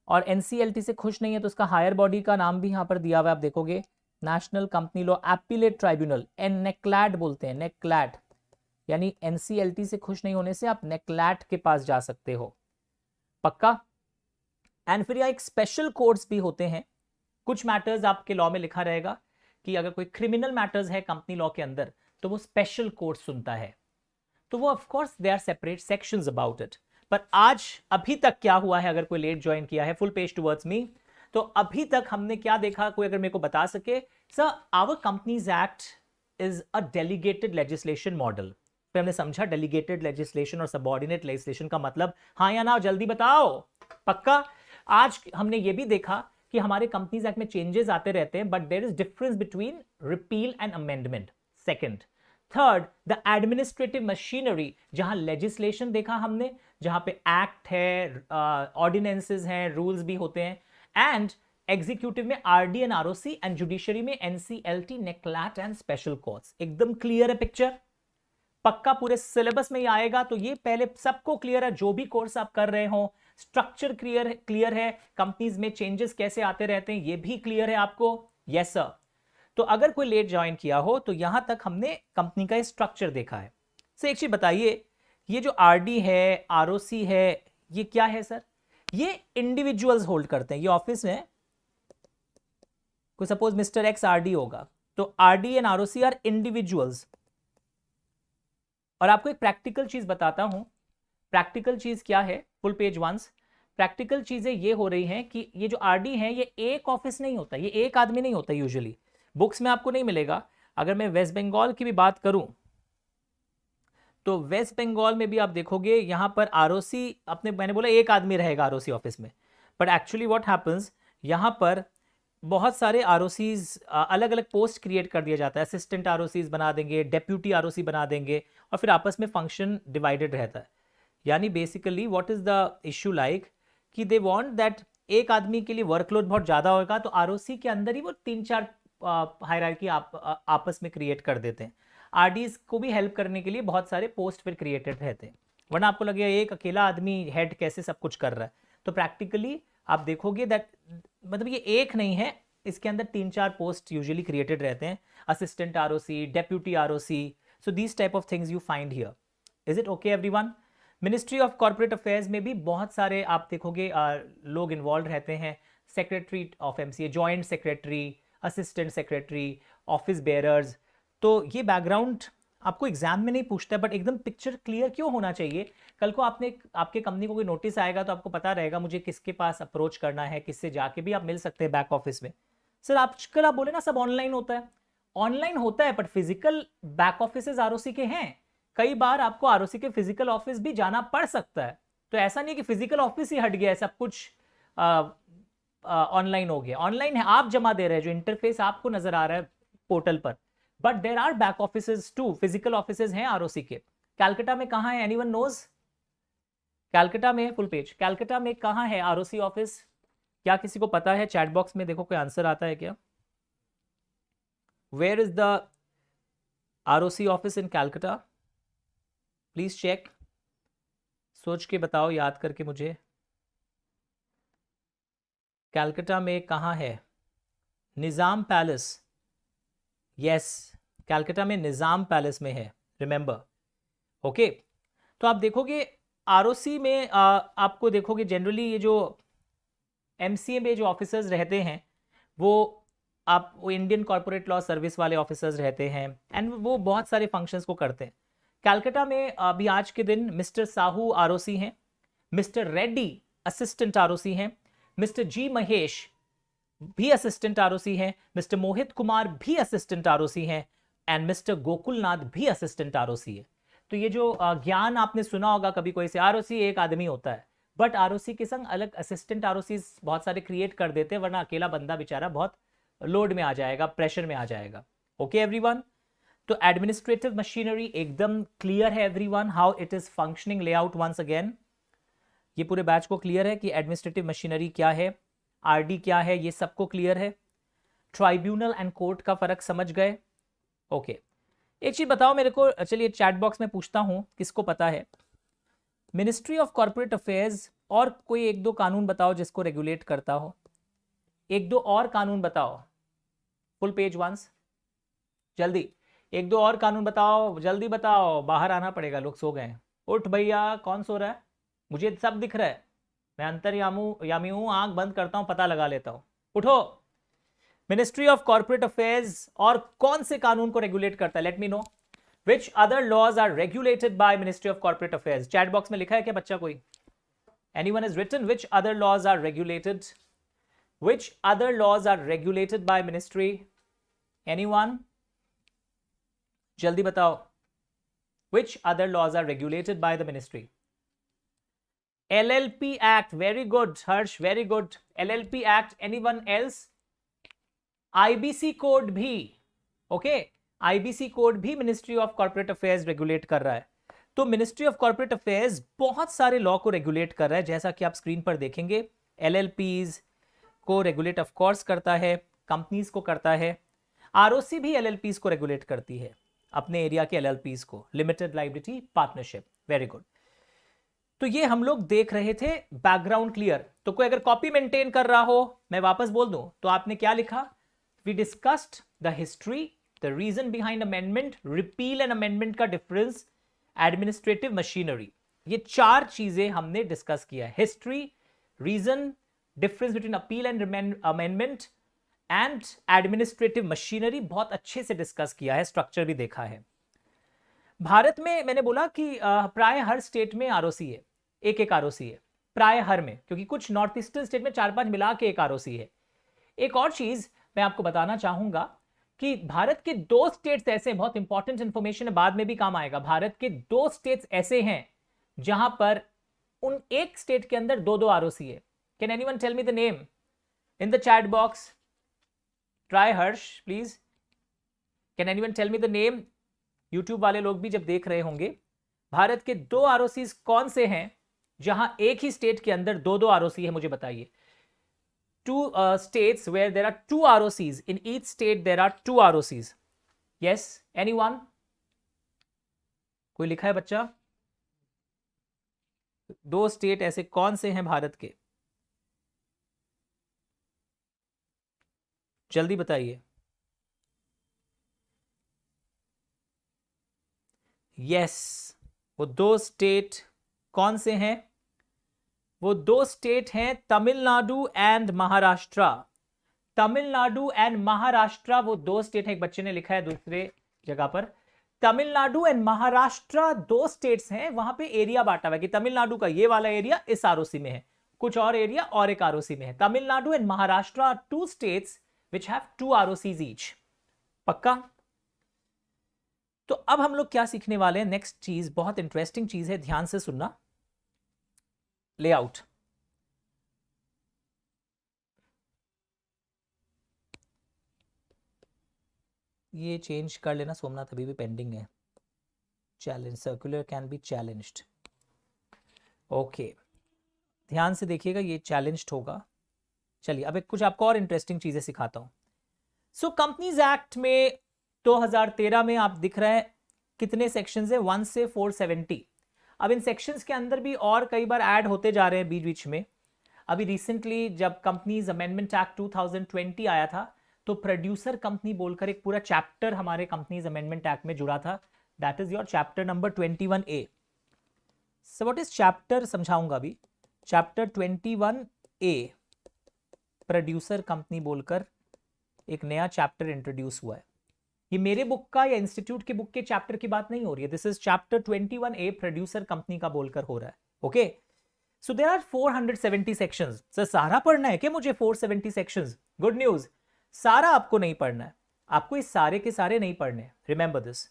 और NCLT से खुश नहीं है तो उसका हायर बॉडी का नाम भी यहां पर दिया हुआ है, आप देखोगे national company law appellate tribunal, NCLAT बोलते हैं, नेक्लैट। यानी NCLT से खुश नहीं होने से आप नेक्लैट के पास जा सकते हो, पक्का। एंड फिर यहाँ एक स्पेशल कोर्ट्स भी होते हैं। कुछ मैटर्स आपके लॉ में लिखा रहेगा कि अगर कोई क्रिमिनल मैटर्स है कंपनी लॉ के अंदर तो वो स्पेशल कोर्ट सुनता है। तो वो of course they are separate sections about it. पर आज अभी तक क्या हुआ है, अगर कोई लेट ज्वाइन किया है, फुल पेज टुवर्ड्स मी, तो अभी तक हमने क्या देखा, कोई अगर मेरे को बता सके? Sir our companies act is a delegated legislation model. फिर हमने समझा डेलीगेटेड लेजिस्लेशन और सबऑर्डिनेट लेजिस्लेशन का मतलब, हाँ या ना, जल्दी बताओ, पक्का। आज हमने ये भी देखा कि हमारे कंपनीज एक्ट में चेंजेस आते रहते हैं, but there is difference between repeal and amendment. Second, third, the administrative machinery, जहां लेजिस्लेशन देखा हमने, जहां पे एक्ट है, ऑर्डिनेंसेस हैं, रूल्स भी होते हैं, एंड एग्जीक्यूटिव में RD and ROC, and judiciary में एनसीएलटी, नेक्लैट एंड स्पेशल कोर्ट्स। एकदम क्लियर है पिक्चर, पक्का पूरे सिलेबस में ही आएगा। तो ये पहले सबको क्लियर है, जो भी कोर्स आप कर रहे हो, स्ट्रक्चर क्लियर है, कंपनीज में चेंजेस कैसे आते रहते हैं ये भी क्लियर है आपको। Yes sir. तो अगर कोई लेट ज्वाइन किया हो तो यहां तक हमने कंपनी का स्ट्रक्चर देखा है। सर एक चीज बताइए, ये जो आरडी है, आरओसी है, ये क्या है सर? ये इंडिविजुअल्स होल्ड करते हैं। ये ऑफिस में कोई सपोज मिस्टर एक्स आरडी होगा, तो RD and ROC are individuals. और आपको एक प्रैक्टिकल चीज बताता हूं। प्रैक्टिकल चीज क्या है? Full page once. प्रैक्टिकल चीजें ये हो रही हैं कि ये जो आरडी है ये एक ऑफिस नहीं होता, ये एक आदमी नहीं होता, यूजुअली बुक्स में आपको नहीं मिलेगा। अगर मैं वेस्ट बंगाल की भी बात करूं तो वेस्ट बंगाल में भी आप देखोगे यहां पर आरओसी अपने, मैंने बोला एक आदमी रहेगा आरओसी ऑफिस में, बट एक्चुअली व्हाट हैपेंस, यहां पर बहुत सारे आरओसीज अलग अलग पोस्ट क्रिएट कर दिया जाता है। असिस्टेंट आरओसीज बना देंगे, डेप्यूटी आरओसी बना देंगे, और फिर आपस में फंक्शन डिवाइडेड रहता है। यानी basically what is the issue like कि दे वांट दैट एक आदमी के लिए वर्कलोड बहुत ज्यादा होगा, तो आरओसी के अंदर ही वो 3-4 हायरार्की आपस में क्रिएट कर देते हैं। आरडीज को भी हेल्प करने के लिए बहुत सारे पोस्ट फिर क्रिएटेड रहते हैं, वरना आपको लगेगा एक अकेला आदमी हेड कैसे सब कुछ कर रहा है। तो प्रैक्टिकली आप देखोगे दैट मतलब ये एक नहीं है, इसके अंदर 3-4 पोस्ट यूजुअली क्रिएटेड रहते हैं। Assistant ROC, deputy ROC, so these type of things you find here. Is it okay everyone? Ministry of corporate affairs में भी बहुत सारे आप देखोगे लोग इन्वॉल्व रहते हैं। Secretary of MCA, joint secretary, assistant secretary, office bearers. तो ये बैकग्राउंड आपको एग्जाम में नहीं पूछता है, बट एकदम पिक्चर क्लियर क्यों होना चाहिए? कल को आपके कंपनी को कोई नोटिस आएगा तो आपको पता रहेगा मुझे किसके पास अप्रोच करना है, किससे जाके भी आप मिल सकते हैं बैक ऑफिस में। सर आजकल आप बोले ना सब ऑनलाइन होता है, ऑनलाइन होता है, but physical back office ROC के हैं। कई बार आपको आरओसी के फिजिकल ऑफिस भी जाना पड़ सकता है। तो ऐसा नहीं है कि फिजिकल ऑफिस ही हट गया है, सब कुछ ऑनलाइन हो गया। ऑनलाइन है, आप जमा दे रहे हैं, जो इंटरफेस आपको नजर आ रहा है पोर्टल पर, but there are back office too, physical office हैं आरओसी के। कैलकाटा में कहां है? Anyone knows? कैलकाटा में, फुल पेज, कैलकाटा में कहां है आरओसी ऑफिस? क्या किसी को पता है? चैट बॉक्स में देखो कोई आंसर आता है क्या? Where is the ROC office in Calcutta? Please check, सोच के बताओ, याद करके मुझे। कैलकाटा में कहां है? निजाम पैलेस। यस, कैलकाटा में निजाम पैलेस में है, रिमेंबर। ओके, तो आप देखोगे आरओसी में आपको देखोगे जनरली ये जो एमसीए में जो ऑफिसर्स रहते हैं वो इंडियन कॉर्पोरेट लॉ सर्विस वाले ऑफिसर्स रहते हैं, एंड वो बहुत सारे फंक्शंस को करते हैं। कैलकाटा में अभी आज के दिन मिस्टर साहू आरओसी हैं, मिस्टर रेड्डी असिस्टेंट आरओसी हैं, मिस्टर जी महेश भी असिस्टेंट आरओसी हैं, मिस्टर मोहित कुमार भी असिस्टेंट आरओसी हैं, एंड मिस्टर गोकुलनाथ भी असिस्टेंट आरओसी है। तो ये जो ज्ञान आपने सुना होगा कभी, कोई से आरओसी एक आदमी होता है, बट आरओसी के संग अलग असिस्टेंट आरओसी बहुत सारे क्रिएट कर देते हैं, वरना अकेला बंदा बेचारा बहुत लोड में आ जाएगा, प्रेशर में आ जाएगा। ओके एवरीवन, तो एडमिनिस्ट्रेटिव मशीनरी एकदम क्लियर है everyone, how it is functioning. Layout once again, ये पूरे बैच को क्लियर है कि एडमिनिस्ट्रेटिव मशीनरी क्या है, आरडी क्या है, ये सबको क्लियर है। ट्राइब्यूनल एंड कोर्ट का फर्क समझ गए? ओके, एक चीज बताओ मेरे को, चलिए चैट बॉक्स में पूछता हूं किसको पता है, मिनिस्ट्री ऑफ कॉर्पोरेट अफेयर्स और कोई 1-2 कानून बताओ जिसको रेगुलेट करता हो। 1-2 और कानून बताओ, फुल पेज वंस, जल्दी 1-2 और कानून बताओ, जल्दी बताओ, बाहर आना पड़ेगा, लोग सो गए। उठ भैया, कौन सो रहा है? मुझे सब दिख रहा है, मैं अंतर्यामी हूं, आंख बंद करता हूं, पता लगा लेता हूं। उठो। मिनिस्ट्री ऑफ कॉर्पोरेट अफेयर्स और कौन से कानून को रेगुलेट करता है? Let me know which other laws are regulated by ministry of corporate affairs. Chat box में लिखा है क्या बच्चा कोई? Anyone has written which other laws are regulated? Which other laws are regulated by ministry? Anyone, जल्दी बताओ, which other laws are regulated by the ministry? LLP Act, very good, Harsh, very good. LLP Act, anyone else? IBC code भी, okay, IBC code भी ministry of corporate affairs regulate कर रहा है। तो ministry of corporate affairs बहुत सारे law को regulate कर रहा है, जैसा कि आप स्क्रीन पर देखेंगे। LLPs, को रेगुलेट ऑफ कोर्स करता है, कंपनीज को करता है, आरओसी भी एलएलपीज को रेगुलेट करती है, अपने एरिया के एलएलपीज को, limited liability partnership. Very good. तो ये हम लोग देख रहे थे, बैकग्राउंड क्लियर। तो कोई अगर कॉपी मेंटेन कर रहा हो, मैं वापस बोल दूं, तो आपने क्या लिखा? We discussed the history, the reason behind amendment, repeal and amendment का डिफरेंस, एडमिनिस्ट्रेटिव मशीनरी। ये 4 चीजें हमने डिस्कस किया है। History, reason, difference between appeal and amendment and administrative machinery बहुत अच्छे से डिस्कस किया है, स्ट्रक्चर भी देखा है। भारत में मैंने बोला कि प्राय हर स्टेट में आरओसी है, एक आरओसी है प्राय हर में, क्योंकि कुछ नॉर्थ ईस्टर्न स्टेट में 4-5 मिला के एक आरओसी है। एक और चीज मैं आपको बताना चाहूंगा कि भारत के 2 स्टेट्स ऐसे, बहुत इंपॉर्टेंट इंफॉर्मेशन है, बाद में भी काम आएगा। भारत के 2 स्टेट्स ऐसे हैं जहां पर उन एक स्टेट के अंदर 2-2 आरओसी है। Can anyone tell me the name in the chat box? Try Harsh please. Can anyone tell me the name? YouTube वाले लोग भी जब देख रहे होंगे, भारत के 2 आरओसीज कौन से हैं जहां एक ही स्टेट के अंदर 2-2 आरओसी है? मुझे बताइए। 2 states where there are 2 ROCs. In each state there are 2 ROCs. Yes, anyone? कोई लिखा है बच्चा? 2 स्टेट ऐसे कौन से हैं भारत के? जल्दी बताइए। यस, वो 2 स्टेट कौन से हैं? वो 2 स्टेट हैं तमिलनाडु एंड महाराष्ट्र। तमिलनाडु एंड महाराष्ट्र वो 2 स्टेट हैं। एक बच्चे ने लिखा है दूसरे जगह पर, तमिलनाडु एंड महाराष्ट्र 2 स्टेट्स हैं। वहां पे एरिया बांटा हुआ है कि तमिलनाडु का ये वाला एरिया इस आरओसी में है, कुछ और एरिया और एक आरओसी में है। Tamil Nadu and Maharashtra are 2 states which have 2 ROCs each. पक्का? तो अब हम लोग क्या सीखने वाले हैं? नेक्स्ट चीज बहुत इंटरेस्टिंग चीज है, ध्यान से सुनना। लेआउट। ये चेंज कर लेना सोमनाथ, अभी भी पेंडिंग है। Challenge circular can be challenged. Okay, ध्यान से देखिएगा, ये चैलेंज्ड होगा। चलिए अब एक कुछ आपको और इंटरेस्टिंग चीजें सिखाता हूं। सो कंपनीज एक्ट में 2013 में आप दिख रहे हैं कितने सेक्शंस है? 1 से 470। अब इन सेक्शंस के अंदर भी और कई बार ऐड होते जा रहे हैं बीच बीच में। अभी रिसेंटली जब कंपनीज अमेंडमेंट एक्ट 2020 आया था, तो प्रोड्यूसर कंपनी बोलकर एक पूरा चैप्टर हमारे कंपनीज अमेंडमेंट एक्ट में जुड़ा था। That is your chapter number 21A। So what is chapter, समझाऊंगा अभी। चैप्टर 21A, प्रोड्यूसर कंपनी बोलकर एक नया चैप्टर इंट्रोड्यूस हुआ है। ये मेरे बुक का या इंस्टीट्यूट के बुक के चैप्टर की बात नहीं हो रही है। This is chapter 21A, producer company का बोलकर हो रहा है। Okay, so there are 470 sections. Sir सारा पढ़ना है क्या मुझे 470 सेक्शंस? गुड न्यूज, सारा आपको नहीं पढ़ना है। आपको इस सारे के सारे नहीं पढ़ने। रिमेंबर दिस,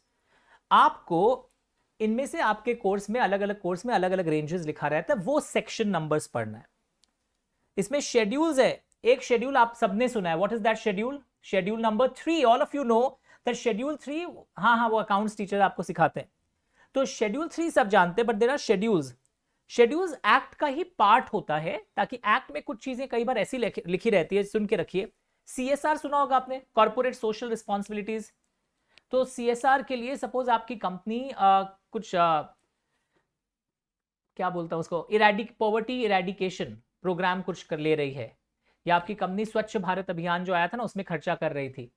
आपको इनमें से आपके कोर्स में, अलग अलग कोर्स में अलग अलग रेंजेस लिखा रहता है, वो सेक्शन नंबर्स पढ़ना है। इसमें शेड्यूल्स है। एक शेड्यूल आप सबने सुना है। What is that schedule? Schedule number 3। All of you know that schedule 3। हाँ, वो अकाउंट्स टीचर आपको सिखाते हैं। तो शेड्यूल 3 सब जानते हैं, but there are schedules. Schedules act का ही पार्ट होता है, ताकि एक्ट में कुछ चीजें कई बार ऐसी लिखी रहती है, सुन के रखिए। CSR सुना होगा आपने, कॉर्पोरेट सोशल रिस्पॉन्सिबिलिटीज। तो CSR के लिए सपोज आपकी कंपनी कुछ क्या बोलता हूं उसको, पॉवर्टी इरेडिकेशन प्रोग्राम कुछ कर ले रही है, या आपकी कंपनी स्वच्छ भारत अभियान जो आया था ना उसमें खर्चा कर रही थी,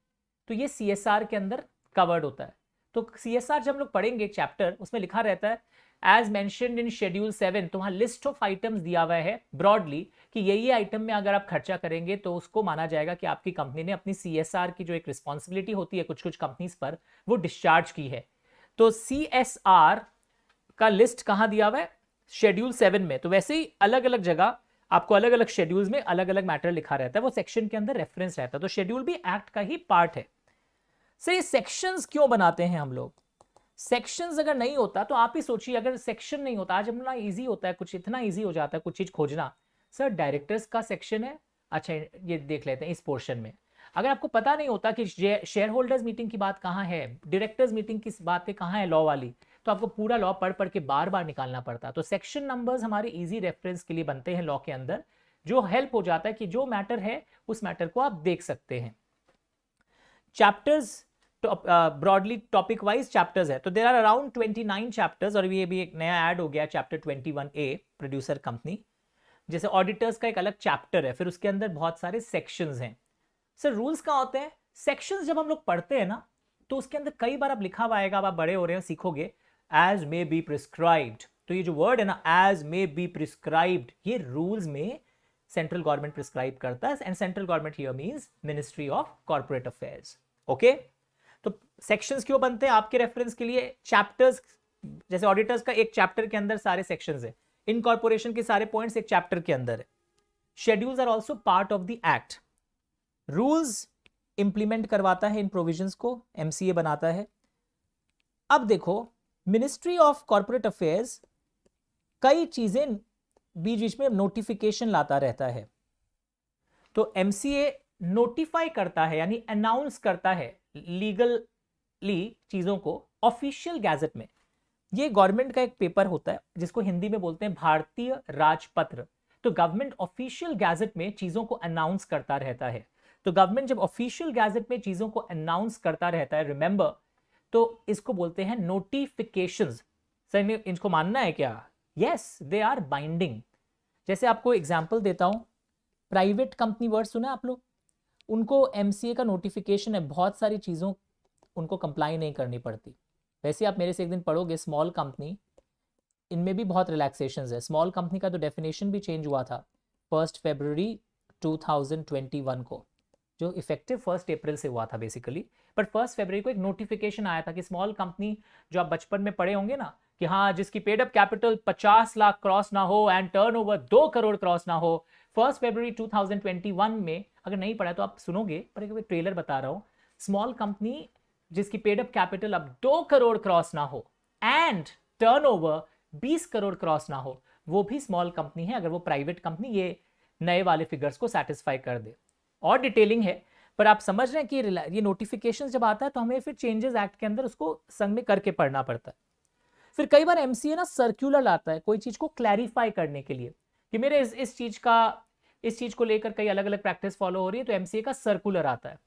तो ये CSR के अंदर कवर्ड होता है। तो CSR जब हम लोग पढ़ेंगे चैप्टर, उसमें लिखा रहता है एज मेंशन्ड इन शेड्यूल 7। तो वहां लिस्ट ऑफ आइटम्स दिया हुआ है ब्रॉडली कि ये आइटम में अगर आप खर्चा करेंगे तो उसको माना जाएगा कि आपकी कंपनी ने अपनी CSR की जो एक रिस्पॉन्सिबिलिटी होती है कुछ कुछ कंपनीज पर, वो डिस्चार्ज की है। तो CSR का लिस्ट कहां दिया हुआ है? शेड्यूल 7 में। तो वैसे ही अलग अलग जगह आपको अलग अलग शेड्यूल्स में अलग अलग मैटर लिखा रहता है, वो सेक्शन के अंदर रेफरेंस रहता है। तो शेड्यूल भी एक्ट का ही पार्ट है। सर ये सेक्शंस क्यों बनाते हैं हम लोग? सेक्शंस अगर नहीं होता तो आप ही सोचिए, अगर सेक्शन नहीं होता, आज अपना इजी होता है, कुछ इतना इजी हो जाता है कुछ चीज खोजना। सर डायरेक्टर्स का सेक्शन है, अच्छा ये देख लेते हैं इस पोर्शन में। अगर आपको पता नहीं होता कि शेयर होल्डर्स मीटिंग की बात कहाँ है, डायरेक्टर्स मीटिंग की बात पे कहाँ है लॉ वाली, तो आपको पूरा लॉ पढ़ पढ़ के बार बार निकालना पड़ता। तो सेक्शन नंबर्स हमारे इजी रेफरेंस के लिए बनते हैं लॉ के अंदर, जो हेल्प हो जाता है कि जो मैटर है उस मैटर को आप देख सकते हैं। Chapters broadly topic wise chapters है, तो देर आर अराउंड 29 चैप्टर्स, और ये भी एक नया ऐड हो गया चैप्टर 21A प्रोड्यूसर कंपनी। जैसे ऑडिटर्स का एक अलग चैप्टर है, फिर उसके अंदर बहुत सारे सेक्शंस हैं। सर रूल्स कहाँ होते हैं? सेक्शंस जब हम लोग पढ़ते हैं ना, तो उसके अंदर कई बार आप लिखा हुआ आएगा, आप बड़े हो रहे हो सीखोगे, एज मे बी प्रिस्क्राइब्ड। तो ये जो वर्ड है ना, एज मे बी प्रिस्क्राइब्ड, ये रूल्स में सेंट्रल गवर्नमेंट प्रिस्क्राइब करता है, and central government here means ministry of corporate affairs. Okay, तो सेक्शंस क्यों बनते हैं आपके रेफरेंस के लिए? चैप्टर्स, जैसे ऑडिटर्स का एक चैप्टर के अंदर सारे सेक्शंस है, इनकॉर्पोरेशन के सारे पॉइंट्स एक चैप्टर के अंदर है। Schedules are also part of the act. Rules implement करवाता है इन प्रोविजंस को, एमसीए बनाता है। अब देखो, मिनिस्ट्री ऑफ कॉर्पोरेट अफेयर्स कई चीजें बीच बीच में नोटिफिकेशन लाता रहता है। तो एमसीए नोटिफाई करता है, यानी अनाउंस करता है लीगली चीजों को ऑफिशियल गैजेट में। ये गवर्नमेंट का एक पेपर होता है जिसको हिंदी में बोलते हैं भारतीय राजपत्र। तो गवर्नमेंट ऑफिशियल गैजेट में चीजों को अनाउंस करता रहता है। तो गवर्नमेंट जब ऑफिशियल गैजेट में चीजों को अनाउंस करता रहता है, रिमेंबर, तो इसको बोलते हैं नोटिफिकेशंस। सर इनको मानना है क्या? Yes, they are binding. जैसे आपको एग्जांपल देता हूं, प्राइवेट कंपनी वर्ड सुना आप लोग? उनको एमसीए का नोटिफिकेशन है, बहुत सारी चीजों उनको कंप्लाई नहीं करनी पड़ती। वैसे आप मेरे से एक दिन पढ़ोगे स्मॉल कंपनी, इनमें भी बहुत रिलैक्सेशंस है। स्मॉल कंपनी का तो डेफिनेशन भी चेंज हुआ था 1 फरवरी 2021 को, जो इफेक्टिव 1 अप्रैल से हुआ था बेसिकली। बट 1 फरवरी को एक नोटिफिकेशन आया था कि स्मॉल कंपनी, जो आप बचपन में पढ़े होंगे ना, कि हाँ जिसकी paid up capital 50 lakh cross ना हो एंड टर्नओवर 2 करोड़ क्रॉस ना हो, 1 फरवरी 2021 में, अगर नहीं पढ़ा तो आप सुनोगे, पर एक ट्रेलर बता रहा हूं, स्मॉल कंपनी जिसकी पेड अप कैपिटल अब 2 करोड़ क्रॉस ना हो एंड टर्नओवर 20 करोड़ क्रॉस ना हो, वो भी स्मॉल कंपनी है, अगर वो प्राइवेट कंपनी ये नए वाले फिगर्स को सेटिस्फाई कर दे। और डिटेलिंग है, पर आप समझ रहे हैं कि ये नोटिफिकेशन जब आता है तो हमें फिर चेंजेस एक्ट के अंदर उसको संग में करके पढ़ना पड़ता है। फिर कई बार एमसीए ना सर्कुलर लाता है कोई चीज को क्लैरिफाई करने के लिए, कि मेरे इस चीज को लेकर कई अलग अलग प्रैक्टिस फॉलो हो रही है, तो एमसीए का सर्कुलर आता है।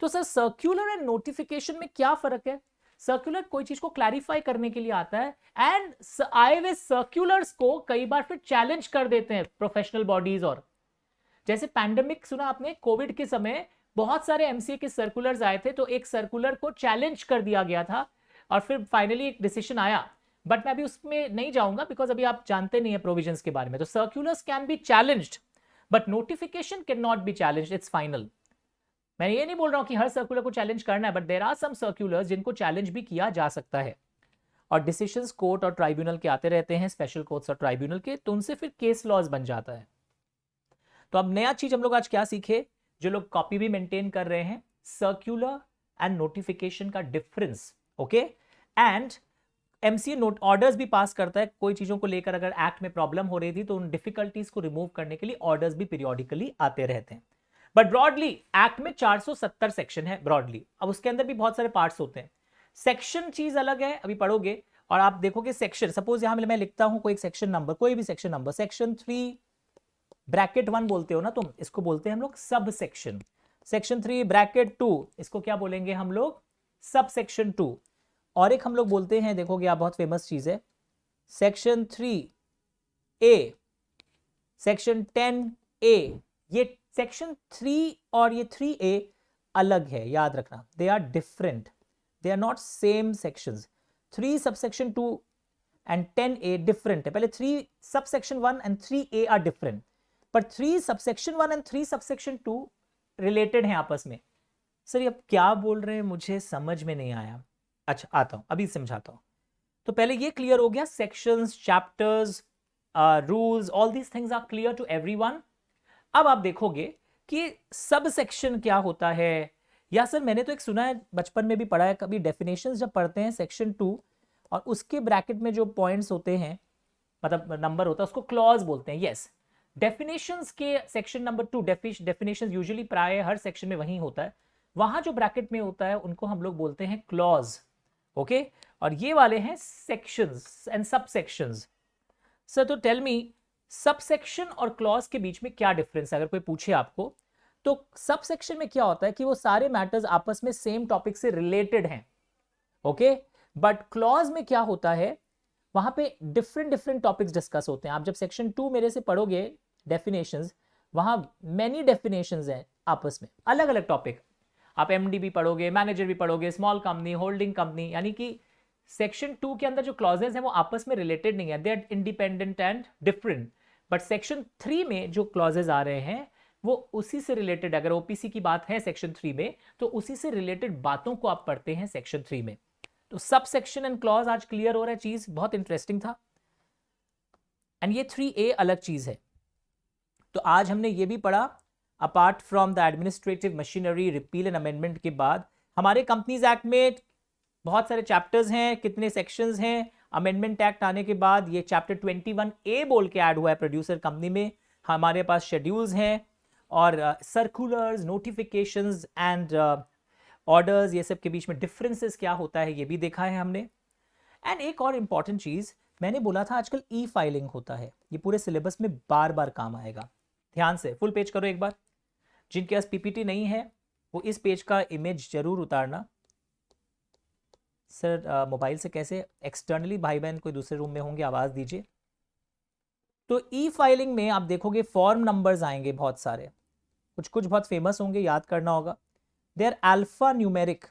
तो सर सर्कुलर एंड नोटिफिकेशन में क्या फर्क है? सर्कुलर कोई चीज को क्लैरिफाई करने के लिए आता है, एंड आए हुए सर्कुलर्स को कई बार फिर चैलेंज कर देते हैं प्रोफेशनल बॉडीज। और जैसे पैंडेमिक सुना आपने, कोविड के समय बहुत सारे एमसीए के सर्कुलर्स आए थे, तो एक सर्कुलर को चैलेंज कर दिया गया था और फिर फाइनली एक डिसीजन आया। बट मैं अभी उसमें नहीं जाऊंगा बिकॉज अभी आप जानते नहीं है प्रोविजंस के बारे में। तो circulars can be challenged but notification can not be challenged, it's final. मैं ये नहीं बोल रहा हूं कि हर सर्कुलर को चैलेंज करना है, but there are some circulars जिनको चैलेंज भी किया जा सकता है। और डिसीजंस कोर्ट और ट्राइब्यूनल के आते रहते हैं, स्पेशल कोर्ट्स और ट्राइब्यूनल के, तो उनसे फिर केस लॉज बन जाता है। तो अब नया चीज हम लोग आज क्या सीखे, जो लोग कॉपी भी मेंटेन कर रहे हैं, सर्कुलर एंड नोटिफिकेशन का difference. Okay, and MCA note orders भी पास करता है कोई चीजों को लेकर, अगर एक्ट में प्रॉब्लम हो रही थी तो उन डिफिकल्टीज को रिमूव करने के लिए ऑर्डर्स भी पीरियोडिकली आते रहते हैं। बट ब्रॉडली एक्ट में 470 सेक्शन है ब्रॉडली। अब उसके अंदर भी बहुत सारे पार्ट्स होते हैं। सेक्शन चीज अलग है, अभी पढ़ोगे और आप देखोगे सेक्शन, सपोज यहां मैं लिखता हूं कोई सेक्शन नंबर, कोई भी सेक्शन नंबर, सेक्शन 3 ब्रैकेट 1 बोलते हो ना तुम, इसको बोलते हैं हम लोग सब सेक्शन। सेक्शन 3 ब्रैकेट 2, इसको क्या बोलेंगे हम लोग? Sub section 2। और एक हम लोग बोलते हैं, देखोगे आप, बहुत फेमस चीज है, सेक्शन 3A, सेक्शन 10A। ये सेक्शन 3 और ये 3A अलग है, याद रखना, they are different, they are not same sections. 3 subsection 2 and 10A different है। पहले 3 subsection 1 and 3A are different, पर 3 सबसेक्शन 1 एंड 3 सबसेक्शन 2 रिलेटेड हैं आपस में। सर ये अब क्या बोल रहे हैं, मुझे समझ में नहीं आया। अच्छा आता हूं, अभी समझाता हूं। तो पहले ये क्लियर हो गया, sections, chapters, rules, all these things are clear to everyone. अब आप देखोगे कि सब सेक्शन क्या होता है। या सर मैंने तो एक सुना है, बचपन में भी पढ़ा है कभी, डेफिनेशंस जब पढ़ते हैं सेक्शन 2 और उसके ब्रैकेट में जो पॉइंट्स होते हैं, मतलब नंबर होता है, उसको क्लॉज बोलते हैं। यस, डेफिनेशंस के सेक्शन नंबर 2, डेफिनेशंस यूजुअली प्राय हर सेक्शन में वही होता है, वहां जो ब्रैकेट में होता है उनको हम लोग बोलते हैं क्लॉज। ओके, और ये वाले हैं सेक्शंस एंड सब सेक्शंस। सर तो टेल मी, सबसेक्शन और क्लॉज के बीच में क्या डिफरेंस है अगर कोई पूछे आपको, तो सबसेक्शन में क्या होता है कि वो सारे मैटर्स आपस में सेम टॉपिक से रिलेटेड हैं, ओके। बट क्लॉज में क्या होता है, वहां पे डिफरेंट डिफरेंट टॉपिक्स डिस्कस होते हैं। आप जब सेक्शन 2 मेरे से पढ़ोगे डेफिनेशंस, वहां मेनी डेफिनेशंस हैं आपस में, अलग अलग टॉपिक। आप एमडी भी पढ़ोगे, मैनेजर भी पढ़ोगे, स्मॉल कंपनी, होल्डिंग कंपनी, यानी कि सेक्शन 2 के अंदर जो क्लॉजेस हैं वो आपस में रिलेटेड नहीं है, they are independent and different. But section 3 में जो क्लॉजेस आ रहे हैं वो उसी से रिलेटेड, अगर ओपीसी की बात है सेक्शन 3 में तो उसी से रिलेटेड बातों को आप पढ़ते हैं सेक्शन 3 में। तो सब सेक्शन एंड क्लॉज आज क्लियर हो रहा है, चीज बहुत इंटरेस्टिंग था। एंड ये 3A अलग चीज है। तो आज हमने ये भी पढ़ा, apart from the administrative machinery repeal and amendment के बाद हमारे कंपनीज एक्ट में बहुत सारे चैप्टर्स हैं, कितने सेक्शंस हैं। अमेंडमेंट एक्ट आने के बाद ये चैप्टर 21A बोल के ऐड हुआ है प्रोड्यूसर कंपनी में। हमारे पास शेड्यूल्स हैं और सर्कुलर्स, नोटिफिकेशंस एंड ऑर्डर्स, ये सब के बीच में डिफरेंसेस क्या होता है ये भी देखा है हमने। एंड एक और इंपॉर्टेंट चीज मैंने बोला था, आजकल ई फाइलिंग होता है, ये पूरे सिलेबस में बार बार काम आएगा। ध्यान से फुल पेज करो एक बार। जिनके पास पीपीटी नहीं है वो इस पेज का इमेज जरूर उतारना। सर मोबाइल से कैसे? एक्सटर्नली भाई बहन कोई दूसरे रूम में होंगे, आवाज दीजिए। तो ई फाइलिंग में आप देखोगे फॉर्म नंबर्स आएंगे बहुत सारे, कुछ कुछ बहुत फेमस होंगे, याद करना होगा। They are alpha numeric.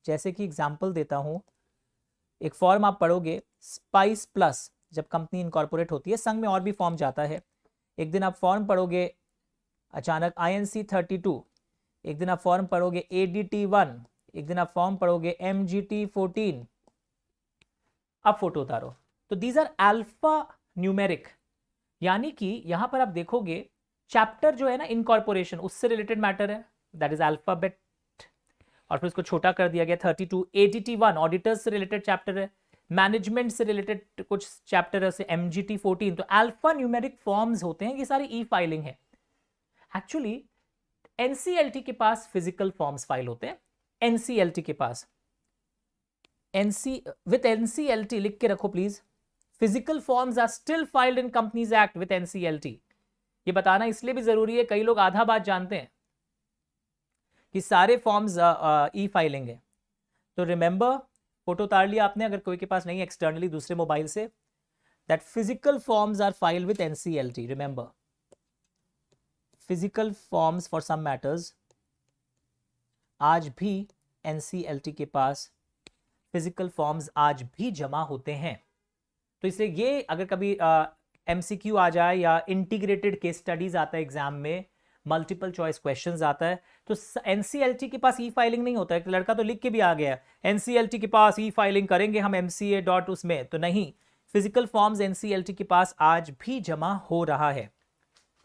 जैसे कि एग्जांपल देता हूं, एक फॉर्म आप पढ़ोगे स्पाइस प्लस, जब कंपनी इनकॉर्पोरेट होती है, संघ में और भी फॉर्म जाता है। एक दिन आप फॉर्म पढ़ोगे अचानक INC 32, एक दिन आप फॉर्म पढ़ोगे ADT 1, एक दिन आप फॉर्म पढ़ोगे MGT 14। अब फोटो उतारो। तो दीज आर अल्फा न्यूमेरिक, यानी कि यहां पर आप देखोगे चैप्टर जो है ना इनकॉर्पोरेशन, उससे रिलेटेड मैटर है, दैट इज अल्फाबेट, और फिर उसको छोटा कर दिया गया 32। ADT 1 ऑडिटर्स से रिलेटेड चैप्टर है, मैनेजमेंट से रिलेटेड कुछ चैप्टर है, MGT 14। तो अल्फा न्यूमेरिक फॉर्म्स होते हैं, ये सारी ई फाइलिंग है। एक्चुअली NCLT के पास फिजिकल फॉर्म्स फाइल होते हैं। NCLT के पास विथ NCLT लिख के रखो please, physical forms are still filed in companies act with NCLT। ये बताना इसलिए भी जरूरी है, कई लोग आधा बात जानते हैं कि सारे फॉर्म्स ई फाइलिंग है। तो रिमेंबर, फोटो उतार लिया आपने, अगर कोई के पास नहीं एक्सटर्नली दूसरे मोबाइल से, that physical forms are filed with NCLT। Remember, physical forms for some matters आज भी NCLT के पास फिजिकल फॉर्म्स आज भी जमा होते हैं। तो इसलिए ये अगर कभी MCQ आ जाए या इंटीग्रेटेड केस स्टडीज आता है एग्जाम में, मल्टीपल चॉइस क्वेश्चंस आता है, तो NCLT के पास ई फाइलिंग नहीं होता है। एक लड़का तो लिख के भी आ गया NCLT के पास ई फाइलिंग करेंगे हम MCA डॉट उसमें, तो नहीं, फिजिकल फॉर्म्स NCLT के पास आज भी जमा हो रहा है।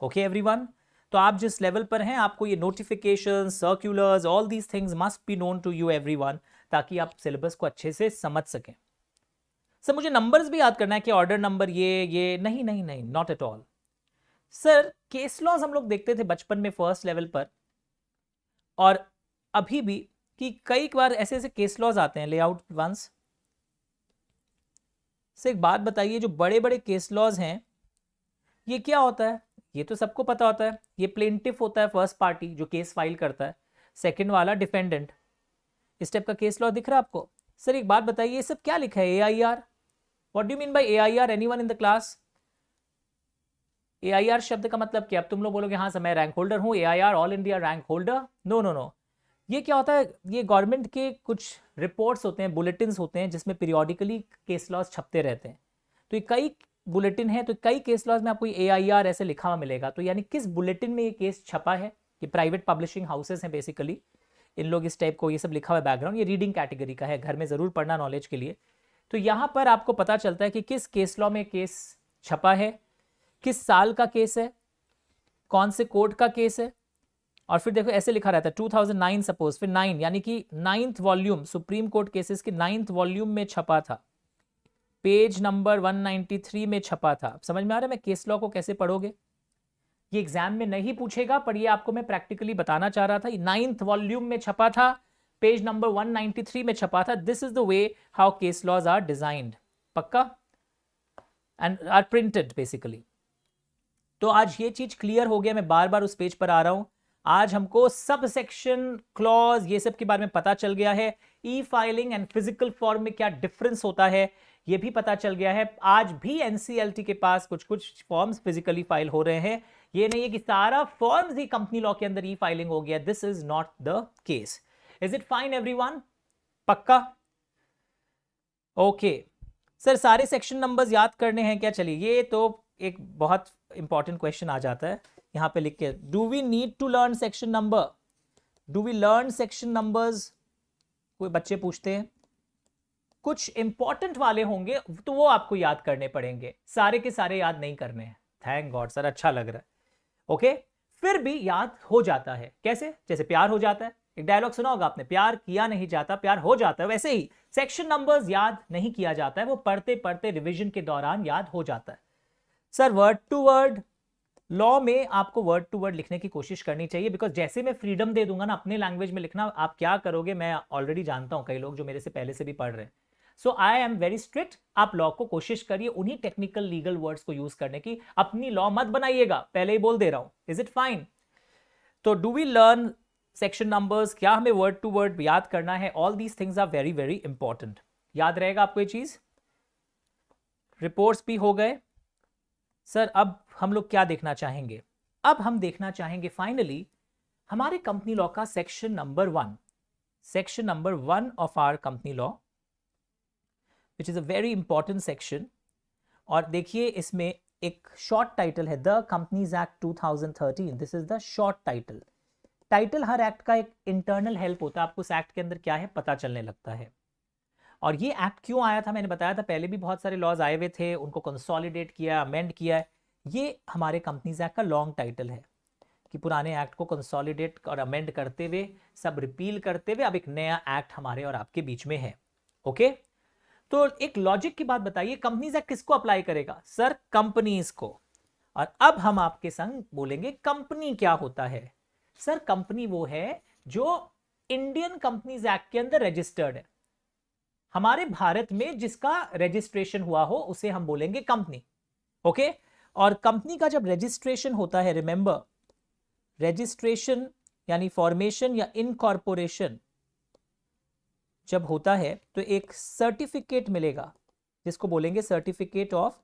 ओके एवरीवन, तो आप जिस लेवल पर हैं आपको ये notification, circulars, all these things must be known to you everyone, ताकि आप सिलेबस को अच्छे से समझ सकें। सर मुझे नंबर्स भी याद करना है कि ऑर्डर नंबर ये नहीं नहीं नहीं, not at all. Sir case laws हम लोग देखते थे बचपन में फर्स्ट लेवल पर, और अभी भी कि कई बार ऐसे ऐसे केस लॉज आते हैं, लेआउट वंस से एक बात बताइए, जो बड़े बड़े केस लॉज हैं ये क्या होता है? ये तो सबको पता होता है, ये प्लेंटिफ होता है फर्स्ट पार्टी जो केस फाइल करता है, सेकंड वाला डिफेंडेंट। इस टाइप का केस लॉ दिख रहा है आपको? सर एक बात बताइए, ये सब क्या लिखा है AIR? What do you mean by AIR? Anyone in the class? AIR शब्द का मतलब क्या? अब तुम लोग बोलोगे हाँ सर मैं रैंक होल्डर हूँ, AIR all India rank holder. No no no, ये क्या होता है? ये गवर्नमेंट के कुछ रिपोर्ट्स होते हैं, बुलेटिन्स होते हैं, जिसमें पीरियोडिकली केस लॉज छपते रहते हैं। तो ये कई बुलेटिन है, तो कई केस लॉज में आपको AIR ऐसे लिखा हुआ मिलेगा। तो यानी किस बुलेटिन में ये केस छपा है? ये प्राइवेट पब्लिशिंग हाउसेस हैं बेसिकली, इन लोग इस टाइप को, ये सब लिखा हुआ है बैकग्राउंड, ये रीडिंग कैटेगरी का है, घर में जरूर पढ़ना नॉलेज के लिए। तो यहाँ पर आपको पता चलता है कि किस केस लॉ में केस छपा है, किस साल का केस है, कौन से कोर्ट का केस है, और फिर देखो ऐसे लिखा रहता है 2009 सपोज, फिर 9 यानी कि 9th volume, supreme court cases के 9th वॉल्यूम में छपा था, पेज नंबर 193 में छपा था। समझ में आ रहा है मैं केस लॉ को कैसे पढ़ोगे? ये एग्जाम में नहीं पूछेगा, पर ये आपको मैं प्रैक्टिकली बताना चाह रहा था। 9th वॉल्यूम में छपा था, पेज नंबर 193 में छपा था। This is the way how case laws are designed, पक्का, एंड आर प्रिंटेड बेसिकली। तो आज ये चीज क्लियर हो गया, मैं बार बार उस पेज पर आ रहा हूं। आज हमको सब सेक्शन, क्लॉज, ये सब के बारे में पता चल गया है। ई फाइलिंग एंड फिजिकल फॉर्म में क्या डिफरेंस होता है ये भी पता चल गया है। आज भी एनसीएलटी के पास कुछ कुछ फॉर्म्स फिजिकली फाइल हो रहे हैं, ये नहीं है कि सारा फॉर्म्स ही कंपनी लॉ के अंदर ई फाइलिंग हो गया। This is not the case. Is it fine everyone? पक्का? ओके सर, सारे सेक्शन नंबर्स याद करने हैं क्या? चलिए, ये तो एक बहुत इंपॉर्टेंट क्वेश्चन आ जाता है यहां पे लिख के, do we need to learn section number? Do we learn section numbers? कोई बच्चे पूछते हैं। कुछ इंपॉर्टेंट वाले होंगे तो वो आपको याद करने पड़ेंगे, सारे के सारे याद नहीं करने हैं। थैंक गॉड सर, अच्छा लग रहा है। ओके, फिर भी याद हो जाता है। कैसे? जैसे प्यार हो जाता है, एक डायलॉग सुना होगा आपने, प्यार किया नहीं जाता प्यार हो जाता है। वैसे ही सेक्शन नंबर्स याद नहीं किया जाता है, वो पढ़ते पढ़ते रिवीजन के दौरान याद हो जाता है। Sir word to word law में आपको वर्ड टू वर्ड लिखने की कोशिश करनी चाहिए, बिकॉज जैसे मैं फ्रीडम दे दूंगा ना अपने लैंग्वेज में लिखना, आप क्या करोगे मैं ऑलरेडी जानता हूं, कई लोग जो मेरे से पहले से भी पढ़ रहे हैं। सो आई एम वेरी स्ट्रिक्ट। आप लॉ को कोशिश करिए उन्हीं टेक्निकल लीगल वर्ड्स को यूज करने की, अपनी लॉ मत बनाइएगा, पहले ही बोल दे रहा हूं। Is it fine? तो do we learn section numbers? क्या हमें वर्ड टू वर्ड याद करना है? All these things are very very important. याद रहेगा आपको ये चीज। रिपोर्ट्स भी हो गए। सर अब हम लोग क्या देखना चाहेंगे? अब हम देखना चाहेंगे फाइनली हमारे कंपनी लॉ का section number 1, section number 1 of our company law, which is a very important section. और देखिए इसमें एक शॉर्ट टाइटल है, the companies act 2013। This is the short title. Title हर एक्ट का एक इंटरनल हेल्प होता है, आपको उस एक्ट के अंदर क्या है पता चलने लगता है। और ये एक्ट क्यों आया था मैंने बताया था, पहले भी बहुत सारे लॉज आए हुए थे, उनको कंसोलिडेट किया, अमेंड किया है। ये हमारे कंपनीज एक्ट का लॉन्ग टाइटल है कि पुराने एक्ट को कंसोलिडेट और अमेंड करते हुए, सब रिपील करते हुए अब एक नया एक्ट हमारे और आपके बीच में है। ओके, तो एक लॉजिक की बात बताइए, कंपनीज एक्ट किसको अप्लाई करेगा? सर कंपनीज को। और अब हम आपके संग बोलेंगे कंपनी क्या होता है। सर कंपनी वो है जो इंडियन कंपनीज एक्ट के अंदर रजिस्टर्ड है, हमारे भारत में जिसका रजिस्ट्रेशन हुआ हो उसे हम बोलेंगे कंपनी। ओके, और कंपनी का जब रजिस्ट्रेशन होता है, रिमेंबर रजिस्ट्रेशन यानी फॉर्मेशन या इनकॉर्पोरेशन जब होता है तो एक सर्टिफिकेट मिलेगा जिसको बोलेंगे सर्टिफिकेट ऑफ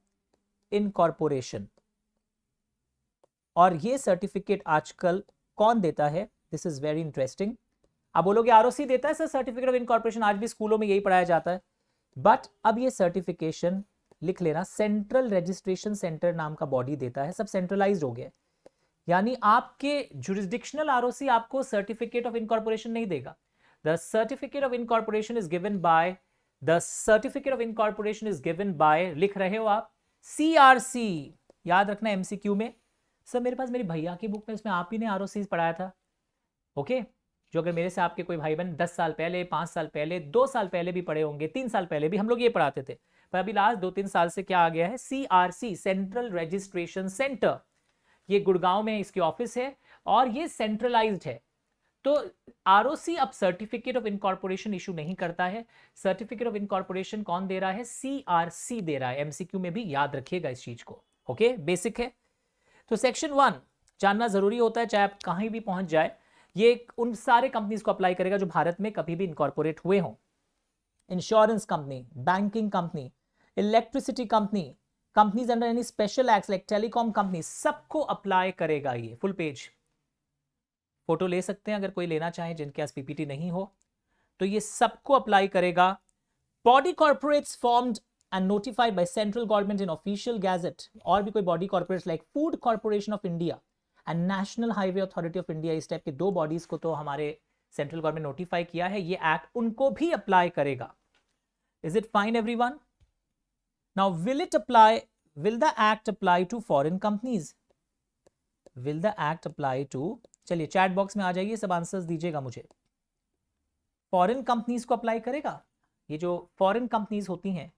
इनकॉर्पोरेशन। और ये सर्टिफिकेट आजकल कौन देता है? This is very interesting. आप बोलोगे आरओसी देता है सर सर्टिफिकेट ऑफ इनकॉर्पोरेशन, आज भी स्कूलों में यही पढ़ाया जाता है। बट अब ये सर्टिफिकेशन लिख लेना, सेंट्रल रजिस्ट्रेशन सेंटर नाम का बॉडी देता है, सब सेंट्रलाइज्ड हो गया। यानी आपके जुरिस्डिक्शनल आरओसी आपको सर्टिफिकेट ऑफ इनकॉर्पोरेशन नहीं देगा। The certificate of incorporation is given by, the certificate of incorporation is given by, लिख रहे हो आप, सीआरसी। याद रखना एमसीक्यू में। सर मेरे पास मेरी भैया की बुक में उसमें आप ही ने आरओसी पढ़ाया था। ओके, जो अगर मेरे से आपके कोई भाई बहन 10 साल पहले, 5 साल पहले, 2 साल पहले भी पढ़े होंगे, 3 साल पहले भी हम लोग ये पढ़ाते थे, पर अभी लास्ट 2-3 साल से क्या आ गया है? CRC, central registration centre. ये गुड़गांव में इसकी ऑफिस है और ये सेंट्रलाइज्ड है। तो आरओसी अब सर्टिफिकेट ऑफ इनकॉर्पोरेशन इशू नहीं करता है। सर्टिफिकेट ऑफ इनकॉर्पोरेशन कौन दे रहा है? सीआरसी दे रहा है। एमसीक्यू में भी याद रखिएगा इस चीज को। ओके, बेसिक है। तो सेक्शन 1 जानना जरूरी होता है, चाहे आप कहीं भी पहुंच जाए। ये उन सारे कंपनीज को अप्लाई करेगा जो भारत में कभी भी इनकॉर्पोरेट हुए हों। Insurance company, banking company, electricity company, companies under any special act like telecom company, सबको अप्लाई करेगा ये। फुल पेज फोटो ले सकते हैं अगर कोई लेना चाहे, जिनके पास पीपीटी नहीं हो तो ये सबको अप्लाई करेगा। Body corporates formed and notified by central government in official gazette, और भी कोई body corporates like food corporation of India and national highway authority of India, इस टाइप के 2 बॉडीज को तो हमारे सेंट्रल गवर्नमेंट नोटिफाई किया है, ये एक्ट उनको भी अप्लाई करेगा। Is it fine everyone? Now will it apply, will the act apply to foreign companies? Will the act apply to, चलिए चैट बॉक्स में आ जाइए, सब आंसर्स दीजिएगा मुझे। फॉरेन कंपनीज को अप्लाई करेगा? ये जो फॉरेन कंपनीज होती हैं,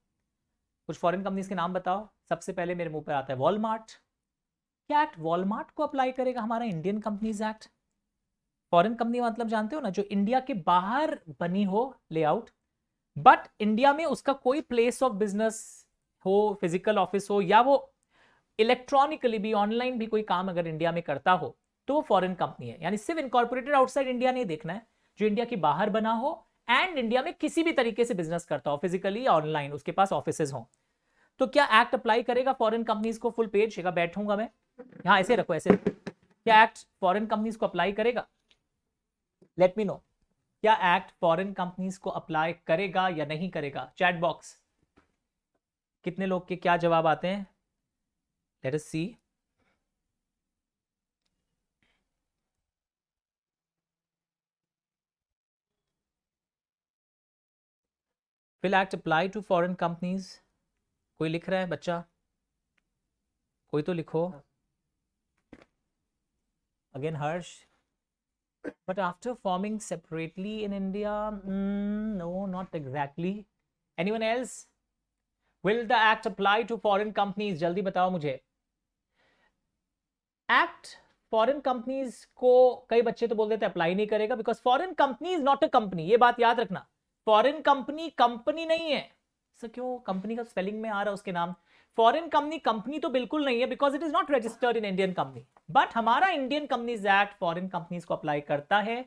कुछ फॉरेन कंपनीज के नाम बताओ। सबसे पहले मेरे मुंह पर आता है वॉलमार्ट। क्या एक्ट वॉलमार्ट को अप्लाई करेगा हमारा Indian companies act? Foreign company मतलब जानते हो ना, जो इंडिया के बाहर बनी हो लेआउट, बट इंडिया में उसका कोई प्लेस ऑफ बिजनेस हो, फिजिकल ऑफिस हो, या वो इलेक्ट्रॉनिकली भी, ऑनलाइन भी कोई काम अगर इंडिया में करता हो तो वो फॉरेन कंपनी है। यानी सिर्फ इनकॉर्पोरेटेड आउटसाइड इंडिया नहीं देखना है, जो इंडिया के बाहर बना हो एंड इंडिया में किसी भी तरीके से बिजनेस करता हो, फिजिकली या ऑनलाइन, उसके पास ऑफिसेज हो। तो क्या एक्ट अप्लाई करेगा फॉरेन कंपनीज को? फुल पेज बैठूंगा मैं यहां, ऐसे रखो, ऐसे रखो। क्या एक्ट फॉरेन कंपनीज को अप्लाई करेगा? लेट मी नो, क्या एक्ट फॉरेन कंपनीज को अप्लाई करेगा या नहीं करेगा? चैट बॉक्स, कितने लोग के क्या जवाब आते हैं? Let us see. Will act apply to foreign companies? कोई लिख रहा है बच्चा? कोई तो लिखो। Again Harsh, but after forming separately in India, no, not exactly. Anyone else? Will the act apply to foreign companies? जल्दी बताओ मुझे। एक्ट फॉरेन कंपनीज को कई बच्चे तो बोल देते अप्लाई नहीं करेगा, because foreign company is not a company. ये बात याद रखना, फॉरेन कंपनी कंपनी नहीं है। सर क्यों? कंपनी का स्पेलिंग में आ रहा है उसके नाम। फॉरेन कंपनी कंपनी तो बिल्कुल नहीं है, because it is not registered in Indian company. But हमारा Indian companies act foreign companies को अप्लाई करता है।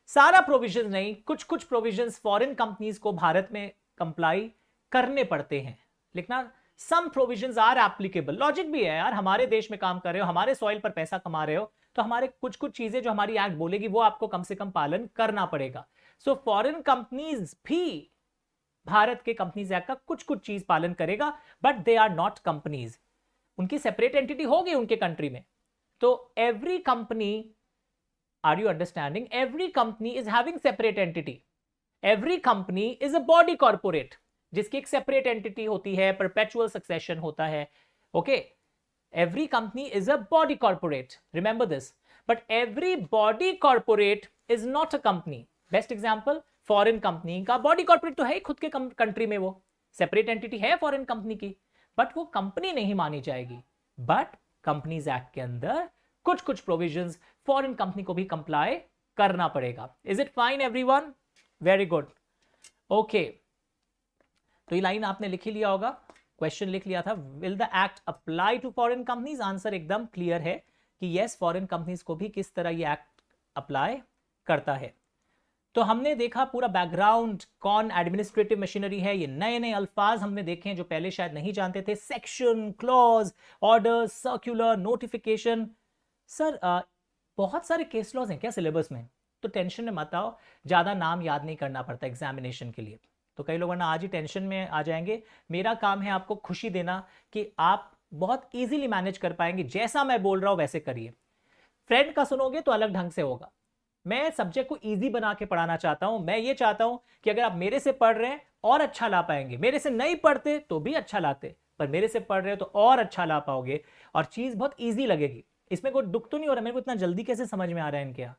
सारा प्रोविजन नहीं, कुछ कुछ प्रोविजन फॉरेन कंपनीज को भारत में कंप्लाई करने पड़ते हैं। लिखना, सम प्रोविजंस आर एप्लीकेबल। लॉजिक भी है यार, हमारे देश में काम कर रहे हो, हमारे सॉइल पर पैसा कमा रहे हो, तो हमारे कुछ कुछ चीजें जो हमारी एक्ट बोलेगी वो आपको कम से कम पालन करना पड़ेगा। सो फॉरेन कंपनीज भी भारत के कंपनीज एक्ट का कुछ कुछ चीज पालन करेगा, but they are not companies. उनकी सेपरेट एंटिटी होगी उनके कंट्री में। तो every company, are you understanding? Every company is having separate entity. Every company is a body corporate, जिसकी एक सेपरेट एंटिटी होती है, परपेचुअल सक्सेशन होता है। Okay, every company is a body corporate, remember this. But every body corporate is not a company. Best example, foreign company का body corporate तो है खुद के कंट्री में, वो सेपरेट एंटिटी है फॉरेन कंपनी की, बट वो कंपनी नहीं मानी जाएगी। बट कंपनीज एक्ट के अंदर कुछ कुछ प्रोविजंस फॉरेन कंपनी को भी कंप्लाई करना पड़ेगा। Is it fine everyone? Very good. Okay, तो ये लाइन आपने लिख ही लिया होगा, क्वेश्चन लिख लिया था। Will the act apply to foreign companies? Answer एकदम क्लियर है कि यस, फॉरेन कंपनीज को भी किस तरह ये एक्ट अप्लाई करता है। तो हमने देखा पूरा बैकग्राउंड, कौन एडमिनिस्ट्रेटिव मशीनरी है, ये नए नए अल्फाज हमने देखे हैं जो पहले शायद नहीं जानते थे। Section, clause, order, circular, notification. Sir बहुत सारे केस लॉज हैं क्या सिलेबस में? तो टेंशन में मत आओ, ज्यादा नाम याद नहीं करना पड़ता एग्जामिनेशन के लिए। तो कई लोग वरना आज ही टेंशन में आ जाएंगे। मेरा काम है आपको खुशी देना कि आप बहुत इजीली मैनेज कर पाएंगे। जैसा मैं बोल रहा हूं वैसे करिए। फ्रेंड का सुनोगे तो अलग ढंग से होगा। मैं सब्जेक्ट को इजी बना के पढ़ाना चाहता हूं। मैं ये चाहता हूं कि अगर आप मेरे से पढ़ रहे हैं और अच्छा ला पाएंगे, मेरे से नहीं पढ़ते तो भी अच्छा लाते, पर मेरे से पढ़ रहे हो तो और अच्छा ला पाओगे और चीज बहुत ईजी लगेगी। इसमें कोई दुख तो नहीं हो रहा, मेरे को इतना जल्दी कैसे समझ में आ रहा है इनके यहाँ।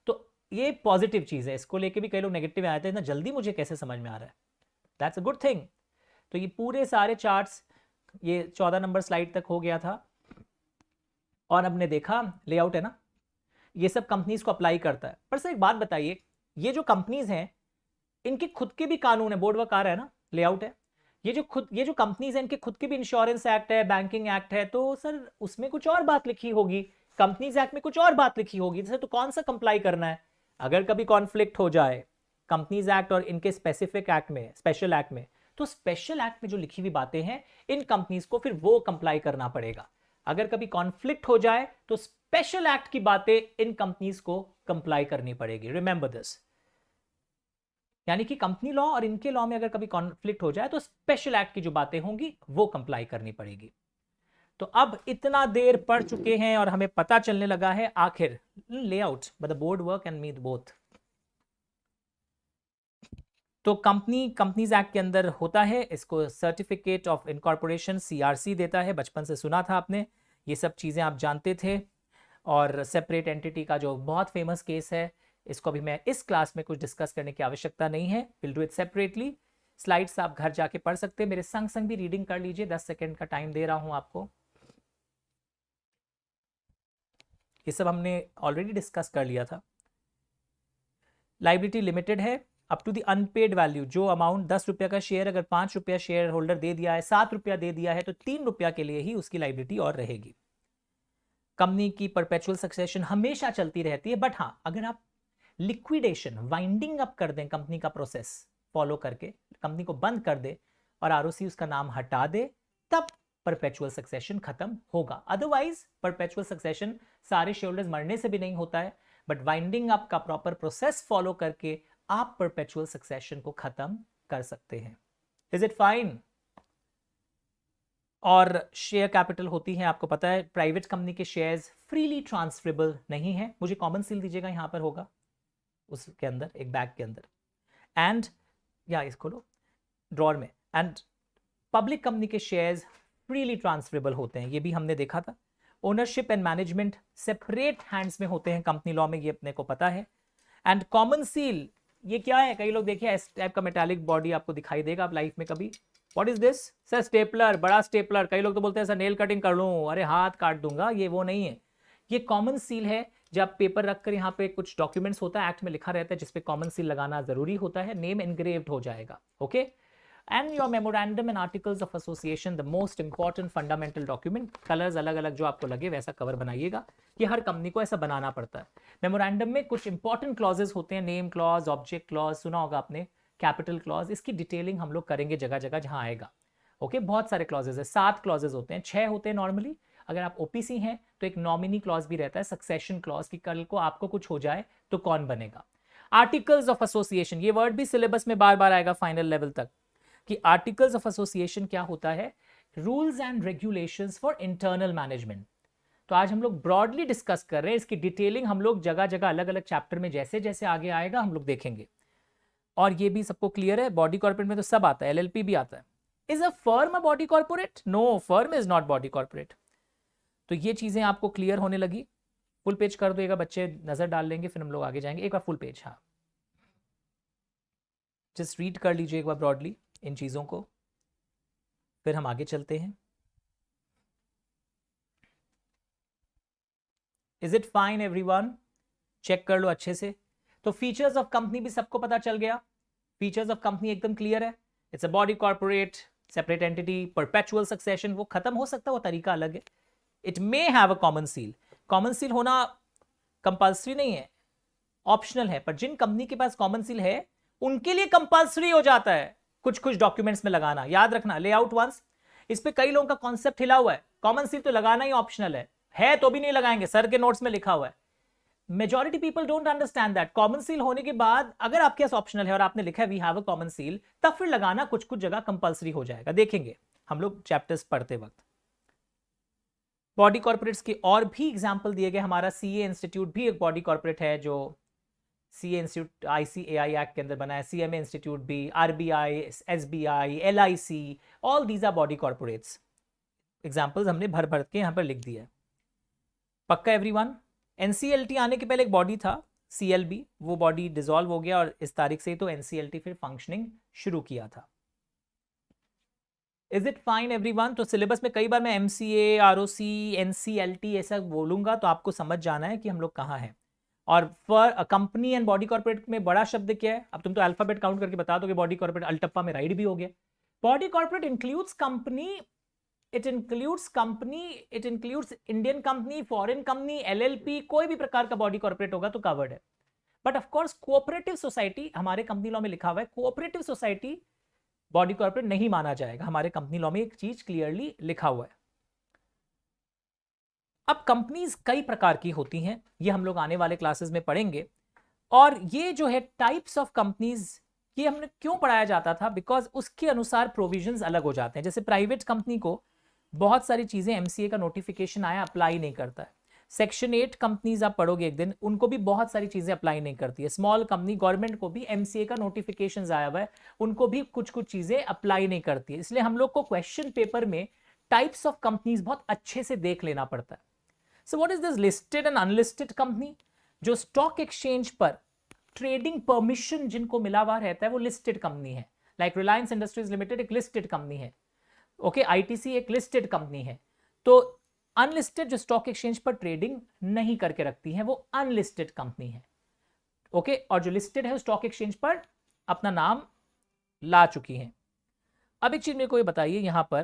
तो ये पॉजिटिव चीज है, इसको लेके भी कई लोग नेगेटिव आए थे, इतना जल्दी मुझे कैसे समझ में आ रहा है। That's a good thing. तो ये पूरे सारे चार्ट्स, ये 14 नंबर स्लाइड तक हो गया था। और हमने देखा लेआउट है ना, ये सब कंपनीज को अप्लाई करता है। पर सर एक बात बताइए, ये जो कंपनीज हैं इनके खुद के भी कानून है, बोर्ड वर्क आ रहा है ना, लेआउट है। ये जो कंपनीज हैं इनके खुद के भी इंश्योरेंस एक्ट है, बैंकिंग एक्ट है। तो सर उसमें कुछ और बात लिखी होगी, कंपनीज एक्ट में कुछ और बात लिखी होगी। सर तो कौन सा कंप्लाई करना है? अगर कभी कॉन्फ्लिक्ट हो जाए कंपनीज एक्ट और इनके स्पेसिफिक एक्ट में, स्पेशल एक्ट में, तो स्पेशल एक्ट में जो लिखी हुई बातें हैं इन कंपनीज को फिर वो कंप्लाई करना पड़ेगा। अगर कभी कॉन्फ्लिक्ट हो जाए तो स्पेशल एक्ट की बातें इन कंपनीज को कंप्लाई करनी पड़ेगी। Remember this. यानी कि कंपनी लॉ और इनके लॉ में अगर कभी कॉन्फ्लिक्ट हो जाए तो स्पेशल एक्ट की जो बातें होंगी वो कंप्लाई करनी पड़ेगी। तो अब इतना देर पढ़ चुके हैं और हमें पता चलने लगा है आखिर layout but the board work and meet both. तो कंपनीज एक्ट के अंदर होता है, इसको सर्टिफिकेट ऑफ इनकॉर्पोरेशन सीआरसी देता है। बचपन से सुना था आपने, ये सब चीज़ें आप जानते थे। और सेपरेट एंटिटी का जो बहुत फेमस केस है, इसको अभी मैं इस क्लास में कुछ डिस्कस करने की आवश्यकता नहीं है, will do it separately. Slides आप घर जाके पढ़ सकते हैं, मेरे संग संग भी रीडिंग कर लीजिए। 10 सेकेंड का टाइम दे रहा हूं आपको। ये सब हमने ऑलरेडी डिस्कस कर लिया था। लायबिलिटी लिमिटेड है, up to the unpaid value, जो अमाउंट 10 रुपया का शेयर अगर 5 रुपया शेयर होल्डर दे दिया है, 7 रुपया दे दिया है, तो 3 रुपया के लिए ही उसकी लायबिलिटी और रहेगी। कंपनी की परपेचुअल सक्सेशन हमेशा चलती रहती है, बट हाँ अगर आप लिक्विडेशन वाइंडिंग अप कर दें, कंपनी का प्रोसेस फॉलो करके कंपनी को बंद कर दे और आरओसी उसका नाम हटा दे, तब परपेचुअल सक्सेशन खत्म होगा। अदरवाइज परपेचुअल सक्सेशन सारे शेयरहोल्डर्स मरने से भी नहीं होता है, बट वाइंडिंग अप का प्रॉपर प्रोसेस फॉलो करके आप परपेचुअल सक्सेशन को खत्म कर सकते हैं। Is it fine? और शेयर कैपिटल होती है, आपको पता है प्राइवेट कंपनी के शेयर्स फ्रीली ट्रांसफरेबल नहीं है। मुझे कॉमन सील दीजिएगा, यहां पर होगा उसके अंदर एक बैग के अंदर, एंड या इसको लो ड्रॉर में। एंड पब्लिक कंपनी के शेयर्स फ्रीली ट्रांसफरेबल होते हैं, ये भी हमने देखा था। Ownership and management separate hands में होते हैं कंपनी लॉ में, ये अपने को पता है। एंड कॉमन सील ये क्या है? कई लोग देखिए इस टाइप का मेटालिक बॉडी आपको दिखाई देगा आप लाइफ में कभी। What is this? Sir stapler, बड़ा स्टेपलर। कई लोग तो बोलते हैं सर नेल कटिंग कर लूं, अरे हाथ काट दूंगा, ये वो नहीं है। ये कॉमन सील है, जब पेपर रखकर यहाँ पे कुछ डॉक्यूमेंट्स होता है, एक्ट में लिखा रहता है जिसपे कॉमन सील लगाना जरूरी होता है, नेम एनग्रेव्ड हो जाएगा। Okay, and your memorandum and articles of association, the most important fundamental document. Colours अलग अलग जो आपको लगे वैसा कवर बनाइएगा, ये हर कंपनी को ऐसा बनाना पड़ता है। मेमोरेंडम में कुछ इंपॉर्टेंट क्लॉजेस होते हैं, नेम क्लॉज, ऑब्जेक्ट क्लॉज, सुना होगा आपने, कैपिटल क्लॉज। इसकी डिटेलिंग हम लोग करेंगे जगह जगह जहां आएगा। ओके, बहुत सारे क्लॉजेस है, 7 क्लॉजेस होते हैं, 6 होते हैं नॉर्मली। अगर आप ओपीसी हैं तो एक नॉमिनी क्लॉज भी रहता है, सक्सेशन क्लॉज, कि कल को आपको कुछ हो जाए तो कौन बनेगा। आर्टिकल्स ऑफ एसोसिएशन, ये वर्ड भी सिलेबस में बार बार आएगा फाइनल लेवल तक, कि आर्टिकल्स ऑफ एसोसिएशन क्या होता है? Rules and regulations for internal management. तो आज हम लोग ब्रॉडली डिस्कस कर रहे हैं, इसकी डिटेलिंग हम लोग जगह जगह अलग अलग चैप्टर में जैसे जैसे आगे आएगा हम लोग देखेंगे। और ये भी सबको क्लियर है, बॉडी कॉर्पोरेट में तो सब आता है, एलएलपी भी आता है। Is a firm a body corporate? No, firm is not body corporate. तो ये चीजें आपको क्लियर होने लगी। फुल पेज कर देगा, बच्चे नजर डाल लेंगे, फिर हम लोग आगे जाएंगे। एक बार फुल पेज, हाँ जस्ट रीड कर लीजिए एक बार ब्रॉडली इन चीजों को, फिर हम आगे चलते हैं। Is it fine everyone? Check कर लो अच्छे से। तो फीचर्स ऑफ कंपनी भी सबको पता चल गया, फीचर्स ऑफ कंपनी एकदम क्लियर है। It's a body corporate, separate entity, perpetual succession, वो खत्म हो सकता है, वो तरीका अलग है। It may have a common seal, common seal होना कंपल्सरी नहीं है, ऑप्शनल है, पर जिन कंपनी के पास कॉमन सील है उनके लिए कंपल्सरी हो जाता है कुछ कुछ डॉक्यूमेंट्स में लगाना। याद रखना, लेआउट वंस, इस पे कई लोगों का कॉन्सेप्ट हिला हुआ है, कॉमन सील तो लगाना ही ऑप्शनल है तो भी नहीं लगाएंगे, सर के नोट्स में लिखा हुआ है। Majority people don't understand that common seal होने के बाद अगर आपके पास ऑप्शनल है और आपने लिखा है we have a common seal, तब फिर लगाना कुछ कुछ जगह कंपल्सरी हो जाएगा, देखेंगे हम लोग चैप्टर्स पढ़ते वक्त। बॉडी कॉर्पोरेट्स के और भी एग्जांपल दिए गए, हमारा सीए इंस्टीट्यूट भी एक बॉडी कॉर्पोरेट है जो सीए इंस्टीट्यूट आईसीएआई एक्ट के अंदर बना है, सीएमए इंस्टीट्यूट भी, RBI, SBI, LIC, all these our body corporates. Examples हमने भर भर के यहां पर लिख दिया है। पक्का एवरीवन? एनसीएलटी आने के पहले एक बॉडी था सीएलबी, वो बॉडी डिसॉल्व हो गया और इस तारीख से ही तो एनसीएलटी फिर फंक्शनिंग शुरू किया था। Is it fine everyone? तो सिलेबस में कई बार मैं एमसीए, आरओसी, एनसीएलटी ऐसा बोलूंगा तो आपको समझ जाना है कि हम लोग कहाँ हैं। और for a company and body corporate में बड़ा शब्द क्या है? अब तुम तो अल्फाबेट काउंट करके बता दो कि बॉडी कॉर्पोरेट, अल्टप्पा में राइड भी हो गया। Body corporate includes company, it includes Indian company, foreign company, LLP, कोई भी प्रकार का बॉडी कॉर्पोरेट होगा तो कवर्ड है। But of course cooperative society, हमारे कंपनी लॉ में लिखा हुआ है कोऑपरेटिव सोसाइटी बॉडी कॉर्पोरेट नहीं माना जाएगा, हमारे कंपनी लॉ में एक चीज क्लियरली लिखा हुआ है। अब कंपनीज कई प्रकार की होती हैं, ये हम लोग आने वाले क्लासेस में पढ़ेंगे। और ये जो है टाइप्स ऑफ कंपनीज, ये हमने क्यों पढ़ाया जाता था? बिकॉज उसके अनुसार प्रोविजंस अलग हो जाते हैं। जैसे प्राइवेट कंपनी को बहुत सारी चीजें, एमसीए का नोटिफिकेशन आया, अप्लाई नहीं करता है। सेक्शन 8 कंपनीज आप पढ़ोगे एक दिन, उनको भी बहुत सारी चीजें अप्लाई नहीं करती है। स्मॉल कंपनी, गवर्नमेंट को भी एमसीए का नोटिफिकेशन आया हुआ है, उनको भी कुछ कुछ चीजें अप्लाई नहीं करती है। इसलिए हम लोग को क्वेश्चन पेपर में टाइप्स ऑफ कंपनीज बहुत अच्छे से देख लेना पड़ता है। So what is this listed and unlisted company? जो स्टॉक एक्सचेंज पर ट्रेडिंग परमिशन जिनको मिला हुआ रहता है वो लिस्टेड कंपनी है। लाइक रिलायंस इंडस्ट्रीज लिमिटेड एक लिस्टेड कंपनी है, ओके, आईटीसी एक लिस्टेड कंपनी है। तो अनलिस्टेड जो स्टॉक एक्सचेंज पर ट्रेडिंग नहीं करके रखती है वो अनलिस्टेड कंपनी है, ओके। और जो लिस्टेड है स्टॉक एक्सचेंज पर अपना नाम ला चुकी हैं। अब एक चीज मेरे को ये बताइए यहां पर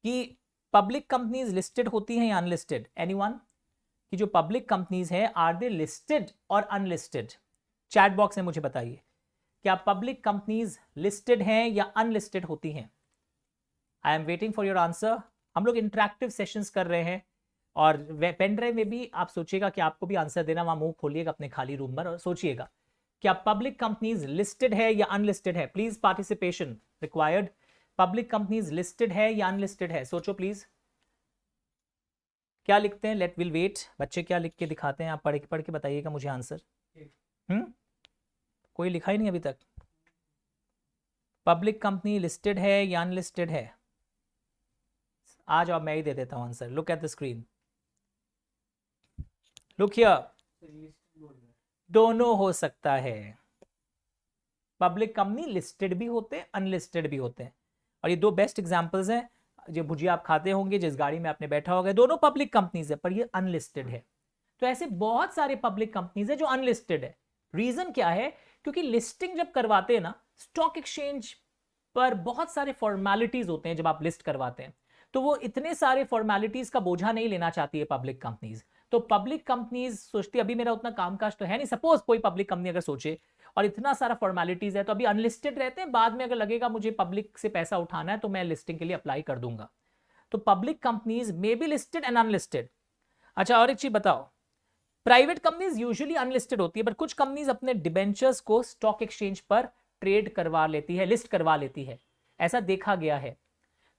कि पब्लिक कंपनीज लिस्टेड होती हैं या अनलिस्टेड? एनीवन? कि जो पब्लिक कंपनीज हैं आर दे लिस्टेड और अनलिस्टेड? चैट बॉक्स में मुझे बताइए, क्या पब्लिक कंपनीज लिस्टेड हैं या अनलिस्टेड होती हैं? I am waiting for your answer. हम लोग इंटरेक्टिव सेशंस कर रहे हैं और पेन ड्राइव में भी आप सोचिएगा कि आपको भी आंसर देना, वहां मुंह खोलिएगा अपने खाली रूम पर और सोचिएगा क्या पब्लिक कंपनीज लिस्टेड है या अनलिस्टेड है। Please participation required. Public companies listed है या अनलिस्टेड है? सोचो प्लीज, क्या लिखते हैं? Let will wait. बच्चे क्या लिख के दिखाते हैं? आप पढ़ के बताइएगा मुझे आंसर। कोई लिखा ही नहीं अभी तक। पब्लिक कंपनी लिस्टेड है या अनलिस्टेड है? आ जाओ, मैं ही दे देता हूं answer. Look at the screen, look here. दोनों हो सकता है। पब्लिक कंपनी लिस्टेड भी होते हैं, अनलिस्टेड भी होते हैं। और ये दो बेस्ट एग्जांपल्स हैं। जो भुजिया आप खाते होंगे, जिस गाड़ी में आपने बैठा होगा, दोनों पब्लिक कंपनीज है पर ये अनलिस्टेड है। तो ऐसे बहुत सारे पब्लिक कंपनीज है जो अनलिस्टेड है। रीजन क्या है? क्योंकि लिस्टिंग जब करवाते हैं ना स्टॉक एक्सचेंज पर, बहुत सारे फॉर्मेलिटीज होते हैं जब आप लिस्ट करवाते हैं, तो वो इतने सारे फॉर्मेलिटीज का बोझा नहीं लेना चाहती है पब्लिक कंपनीज। तो पब्लिक कंपनीज सोचती है अभी मेरा उतना कामकाज तो है नहीं, सपोज कोई पब्लिक कंपनी अगर सोचे, और इतना सारा फॉर्मेलिटीज है तो अभी अनलिस्टेड रहते हैं, बाद में अगर लगेगा मुझे पब्लिक से पैसा उठाना है तो मैं लिस्टिंग के लिए अप्लाई कर दूंगा। तो public companies may be listed and unlisted. अच्छा, और एक चीज बताओ, प्राइवेट कंपनीज यूजुअली अनलिस्टेड होती है, बट कुछ कंपनीज अपने डिबेंचर्स को स्टॉक एक्सचेंज पर ट्रेड करवा लेती है, लिस्ट करवा लेती है, ऐसा देखा गया है।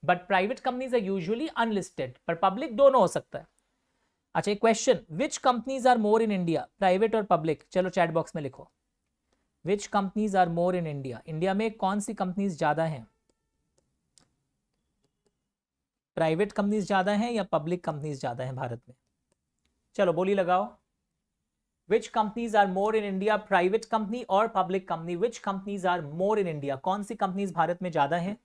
But private companies are usually unlisted, पर पब्लिक दोनों हो सकता है। अच्छा, एक question, which companies are more in India, private और पब्लिक? चलो चैट बॉक्स में लिखो, which companies are more in India? India में कौन सी कंपनीज ज्यादा हैं? प्राइवेट कंपनीज ज्यादा हैं या पब्लिक कंपनीज ज्यादा हैं भारत में? चलो बोली लगाओ, which companies are more in India, private company और public company? Which companies are more in India? कौन सी कंपनीज भारत में ज्यादा हैं?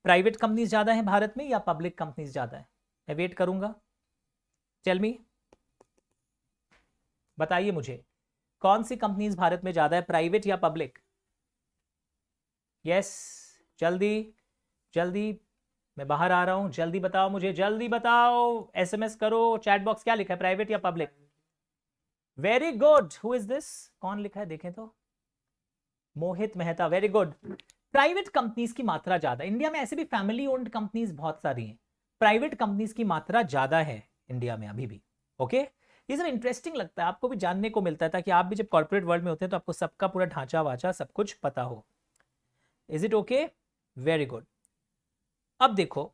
प्राइवेट कंपनीज ज्यादा हैं भारत में या पब्लिक कंपनीज ज्यादा है? मैं वेट करूंगा। टेल मी, बताइए मुझे, कौन सी कंपनीज भारत में ज्यादा है, प्राइवेट या पब्लिक? यस, जल्दी जल्दी, मैं बाहर आ रहा हूं, जल्दी बताओ मुझे, जल्दी बताओ, एसएमएस करो। चैट बॉक्स क्या लिखा है, प्राइवेट या public? Very good. Who is this? कौन लिखा है देखें तो? Mohit Mehta, very good. Private companies की मात्रा ज्यादा इंडिया में, ऐसे भी फैमिली ओन्ड कंपनीज बहुत सारी हैं, प्राइवेट कंपनीज की मात्रा ज्यादा है इंडिया में अभी भी। ओके, ये सब इंटरेस्टिंग लगता है, आपको भी जानने को मिलता है, ताकि आप भी जब कॉर्पोरेट वर्ल्ड में होते हैं तो आपको सबका पूरा ढांचा वाचा सब कुछ पता हो। Is it okay? Very good. अब देखो,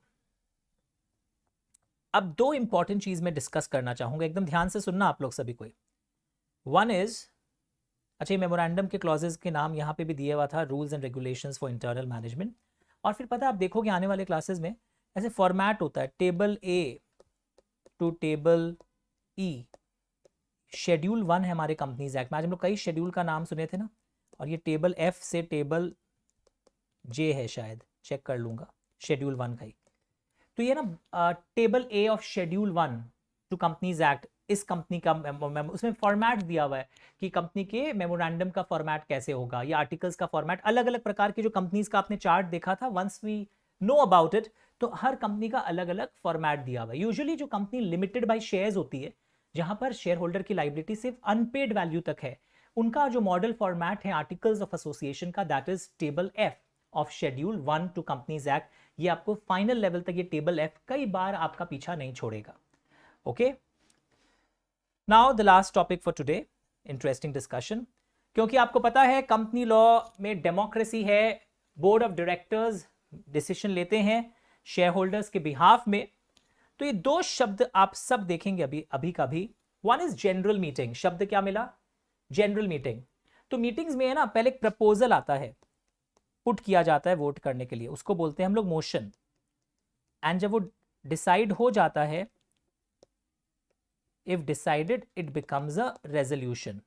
अब दो इंपॉर्टेंट चीज मैं डिस्कस करना चाहूंगा, एकदम ध्यान से सुनना आप लोग सभी कोई। वन इज, अच्छा, ये मेमोरेंडम के क्लॉजेस के नाम यहाँ पे भी दिया हुआ था, rules and regulations for internal management. और फिर पता है, आप देखोगे आने वाले क्लासेस में ऐसे फॉर्मेट होता है, table A to table E. Schedule 1 है हमारे कंपनीज एक्ट में, आज हम लोग कई शेड्यूल का नाम सुने थे ना, और ये टेबल एफ से टेबल जे है, शायद चेक कर लूंगा, शेड्यूल 1 का ही। तो ये ना table A of schedule 1 to companies act, इस कंपनी का उसमें फॉर्मेट दिया हुआ है कि कंपनी के मेमोरेंडम का फॉर्मेट कैसे होगा, या आर्टिकल्स का फॉर्मेट, अलग अलग प्रकार के जो कंपनीज का आपने चार्ट देखा था, once we know about it, तो हर कंपनी का अलग अलग फॉर्मेट दिया हुआ है। यूजुअली जो कंपनी लिमिटेड बाय शेयर्स होती है, जहां पर शेयर होल्डर की लाइबिलिटी सिर्फ अनपेड वैल्यू तक है, उनका जो मॉडल फॉर्मेट है आर्टिकल्स ऑफ एसोसिएशन का, that is table F of schedule 1 to companies act. ये आपको फाइनल लेवल तक ये टेबल एफ कई बार आपका पीछा नहीं छोड़ेगा। Okay, now the last topic for today, interesting discussion, क्योंकि आपको पता है कंपनी लॉ में डेमोक्रेसी है, बोर्ड ऑफ डायरेक्टर्स डिसीजन लेते हैं शेयर होल्डर्स के बिहाफ में। तो ये दो शब्द आप सब देखेंगे अभी का भी। वन इज जनरल मीटिंग, शब्द क्या मिला? General meeting. तो मीटिंग्स में है ना, पहले एक प्रपोजल आता है, पुट किया जाता है वोट करने के लिए, उसको बोलते हैं हम लोग मोशन। एंड जब वो डिसाइड हो जाता है, if decided, it becomes a resolution,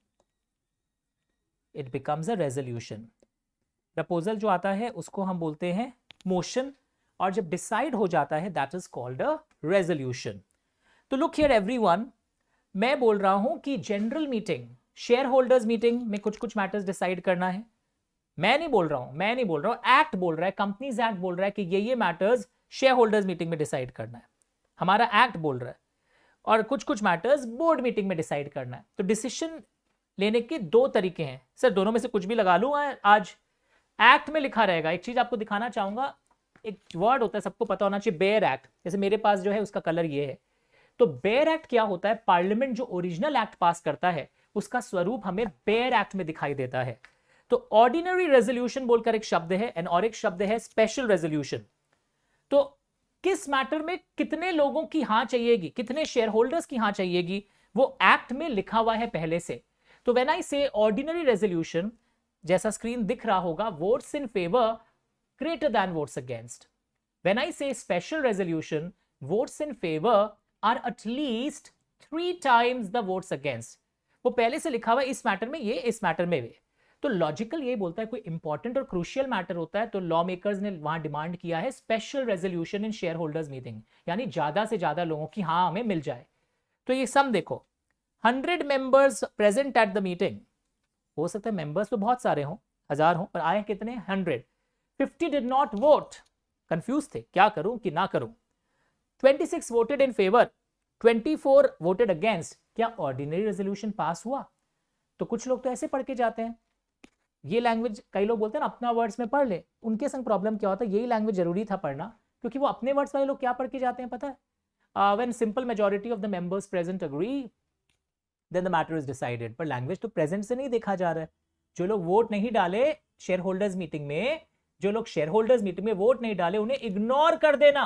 it becomes a resolution. Proposal जो आता है उसको हम बोलते हैं मोशन, और जब डिसाइड हो जाता है that is called a resolution. तो लुक हियर एवरीवन, मैं बोल रहा हूं कि general meeting, share holders meeting में कुछ कुछ मैटर्स डिसाइड करना है, मैं नहीं बोल रहा हूं, एक्ट बोल रहा है, कंपनीज एक्ट बोल रहा है कि ये मैटर्स शेयर होल्डर्स मीटिंग में डिसाइड करना है, हमारा एक्ट बोल रहा है, और कुछ कुछ मैटर्स बोर्ड मीटिंग में डिसाइड करना है। तो डिसीजन लेने के दो तरीके हैं। सर दोनों में से कुछ भी लगा लूं आज? एक्ट में लिखा रहेगा। एक चीज आपको दिखाना चाहूंगा, एक वर्ड होता है सबको पता होना चाहिए, बेयर एक्ट। जैसे मेरे पास जो है उसका कलर ये है। तो बेयर एक्ट क्या होता है? पार्लियामेंट जो ओरिजिनल एक्ट पास करता है उसका स्वरूप हमें बेयर एक्ट में दिखाई देता है। तो ऑर्डिनरी रेजोल्यूशन बोलकर एक शब्द है और एक शब्द है स्पेशल रेजोल्यूशन। तो किस मैटर में कितने लोगों की हां चाहिएगी, कितने शेयर होल्डर्स की हां चाहिएगी, वो एक्ट में लिखा हुआ है पहले से। तो व्हेन आई से ऑर्डिनरी रेजोल्यूशन, जैसा स्क्रीन दिख रहा होगा, votes in favour greater than votes against. When I say special resolution, votes in favor are at least 3 times the votes against. वो पहले से लिखा हुआ है इस मैटर में ये, इस मैटर में वे। तो लॉजिकल ये बोलता है कोई इंपॉर्टेंट और क्रूशियल मैटर होता है तो लॉ मेकर्स ने वहां डिमांड किया है स्पेशल रेजोल्यूशन इन शेयर होल्डर्स मीटिंग, यानी ज्यादा से ज्यादा लोगों की हाँ हमें मिल जाए। तो ये सम देखो, 100 members present at the meeting. हो सकता है मेंबर्स तो बहुत सारे हों, 1000 हों, पर आए कितने? 100। 50 did not vote, कंफ्यूज थे क्या करूं कि ना करूं। 26 voted in favor, 24 voted against। क्या ऑर्डिनरी रेजोल्यूशन पास हुआ? तो कुछ लोग तो ऐसे पढ़ के जाते हैं, ये लैंग्वेज कई लोग बोलते हैं ना अपना वर्ड्स में पढ़ ले। उनके संग प्रॉब्लम क्या होता है, यही लैंग्वेज जरूरी था पढ़ना, क्योंकि वो अपने वर्ड्स वाले लोग क्या पढ़ के जाते हैं पता है? When simple majority of the members present agree then the matter is decided. पर लैंग्वेज तो प्रेजेंट से नहीं देखा जा रहा है। जो लोग वोट नहीं डाले शेयर होल्डर्स मीटिंग में, जो लोग शेयर होल्डर्स मीटिंग में वोट नहीं डाले उन्हें इग्नोर कर देना।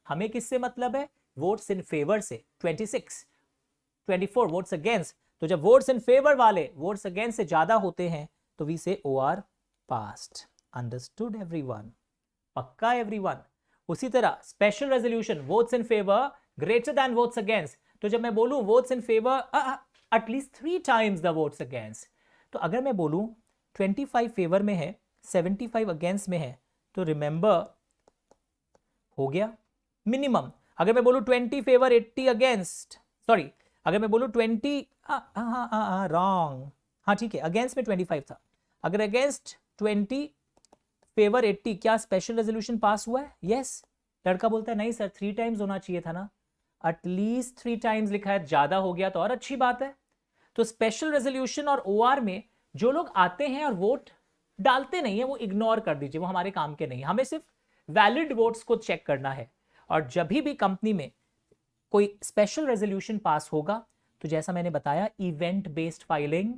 हमें किससे मतलब है? वोट्स इन फेवर से। 26, 24 वोट्स अगेंस्ट। तो जब वोट्स इन फेवर वाले वोट्स अगेंस्ट से ज्यादा होते हैं तो वी से ओआर पास्ड। Understood everyone? पक्का एवरीवन? उसी तरह special resolution, votes in favour greater than votes against. तो जब मैं बोलूं votes in favour at least 3 times the votes against, तो अगर मैं बोलूं 25 फेवर में है 75 अगेंस्ट में है, तो रिमेंबर हो गया मिनिमम। अगर मैं बोलूं 20 फेवर 80 अगेंस्ट, सॉरी अगर मैं बोलूं 20 रॉन्ग, हाँ ठीक है, अगेंस्ट में 25 था। अगर अगेंस्ट 20 फेवर 80, क्या स्पेशल रेजोल्यूशन पास हुआ है? यस। लड़का बोलता है नहीं सर 3 टाइम्स होना चाहिए था ना। एटलीस्ट 3 टाइम्स लिखा है, ज्यादा हो गया तो और अच्छी बात है। तो स्पेशल रेजोल्यूशन और ओआर में जो लोग आते हैं और वोट डालते नहीं है वो इग्नोर कर दीजिए, वो हमारे काम के नहीं। हमें सिर्फ वैलिड वोट्स को चेक करना है। और जब भी कंपनी में कोई स्पेशल रेजोल्यूशन पास होगा तो जैसा मैंने बताया इवेंट बेस्ड फाइलिंग,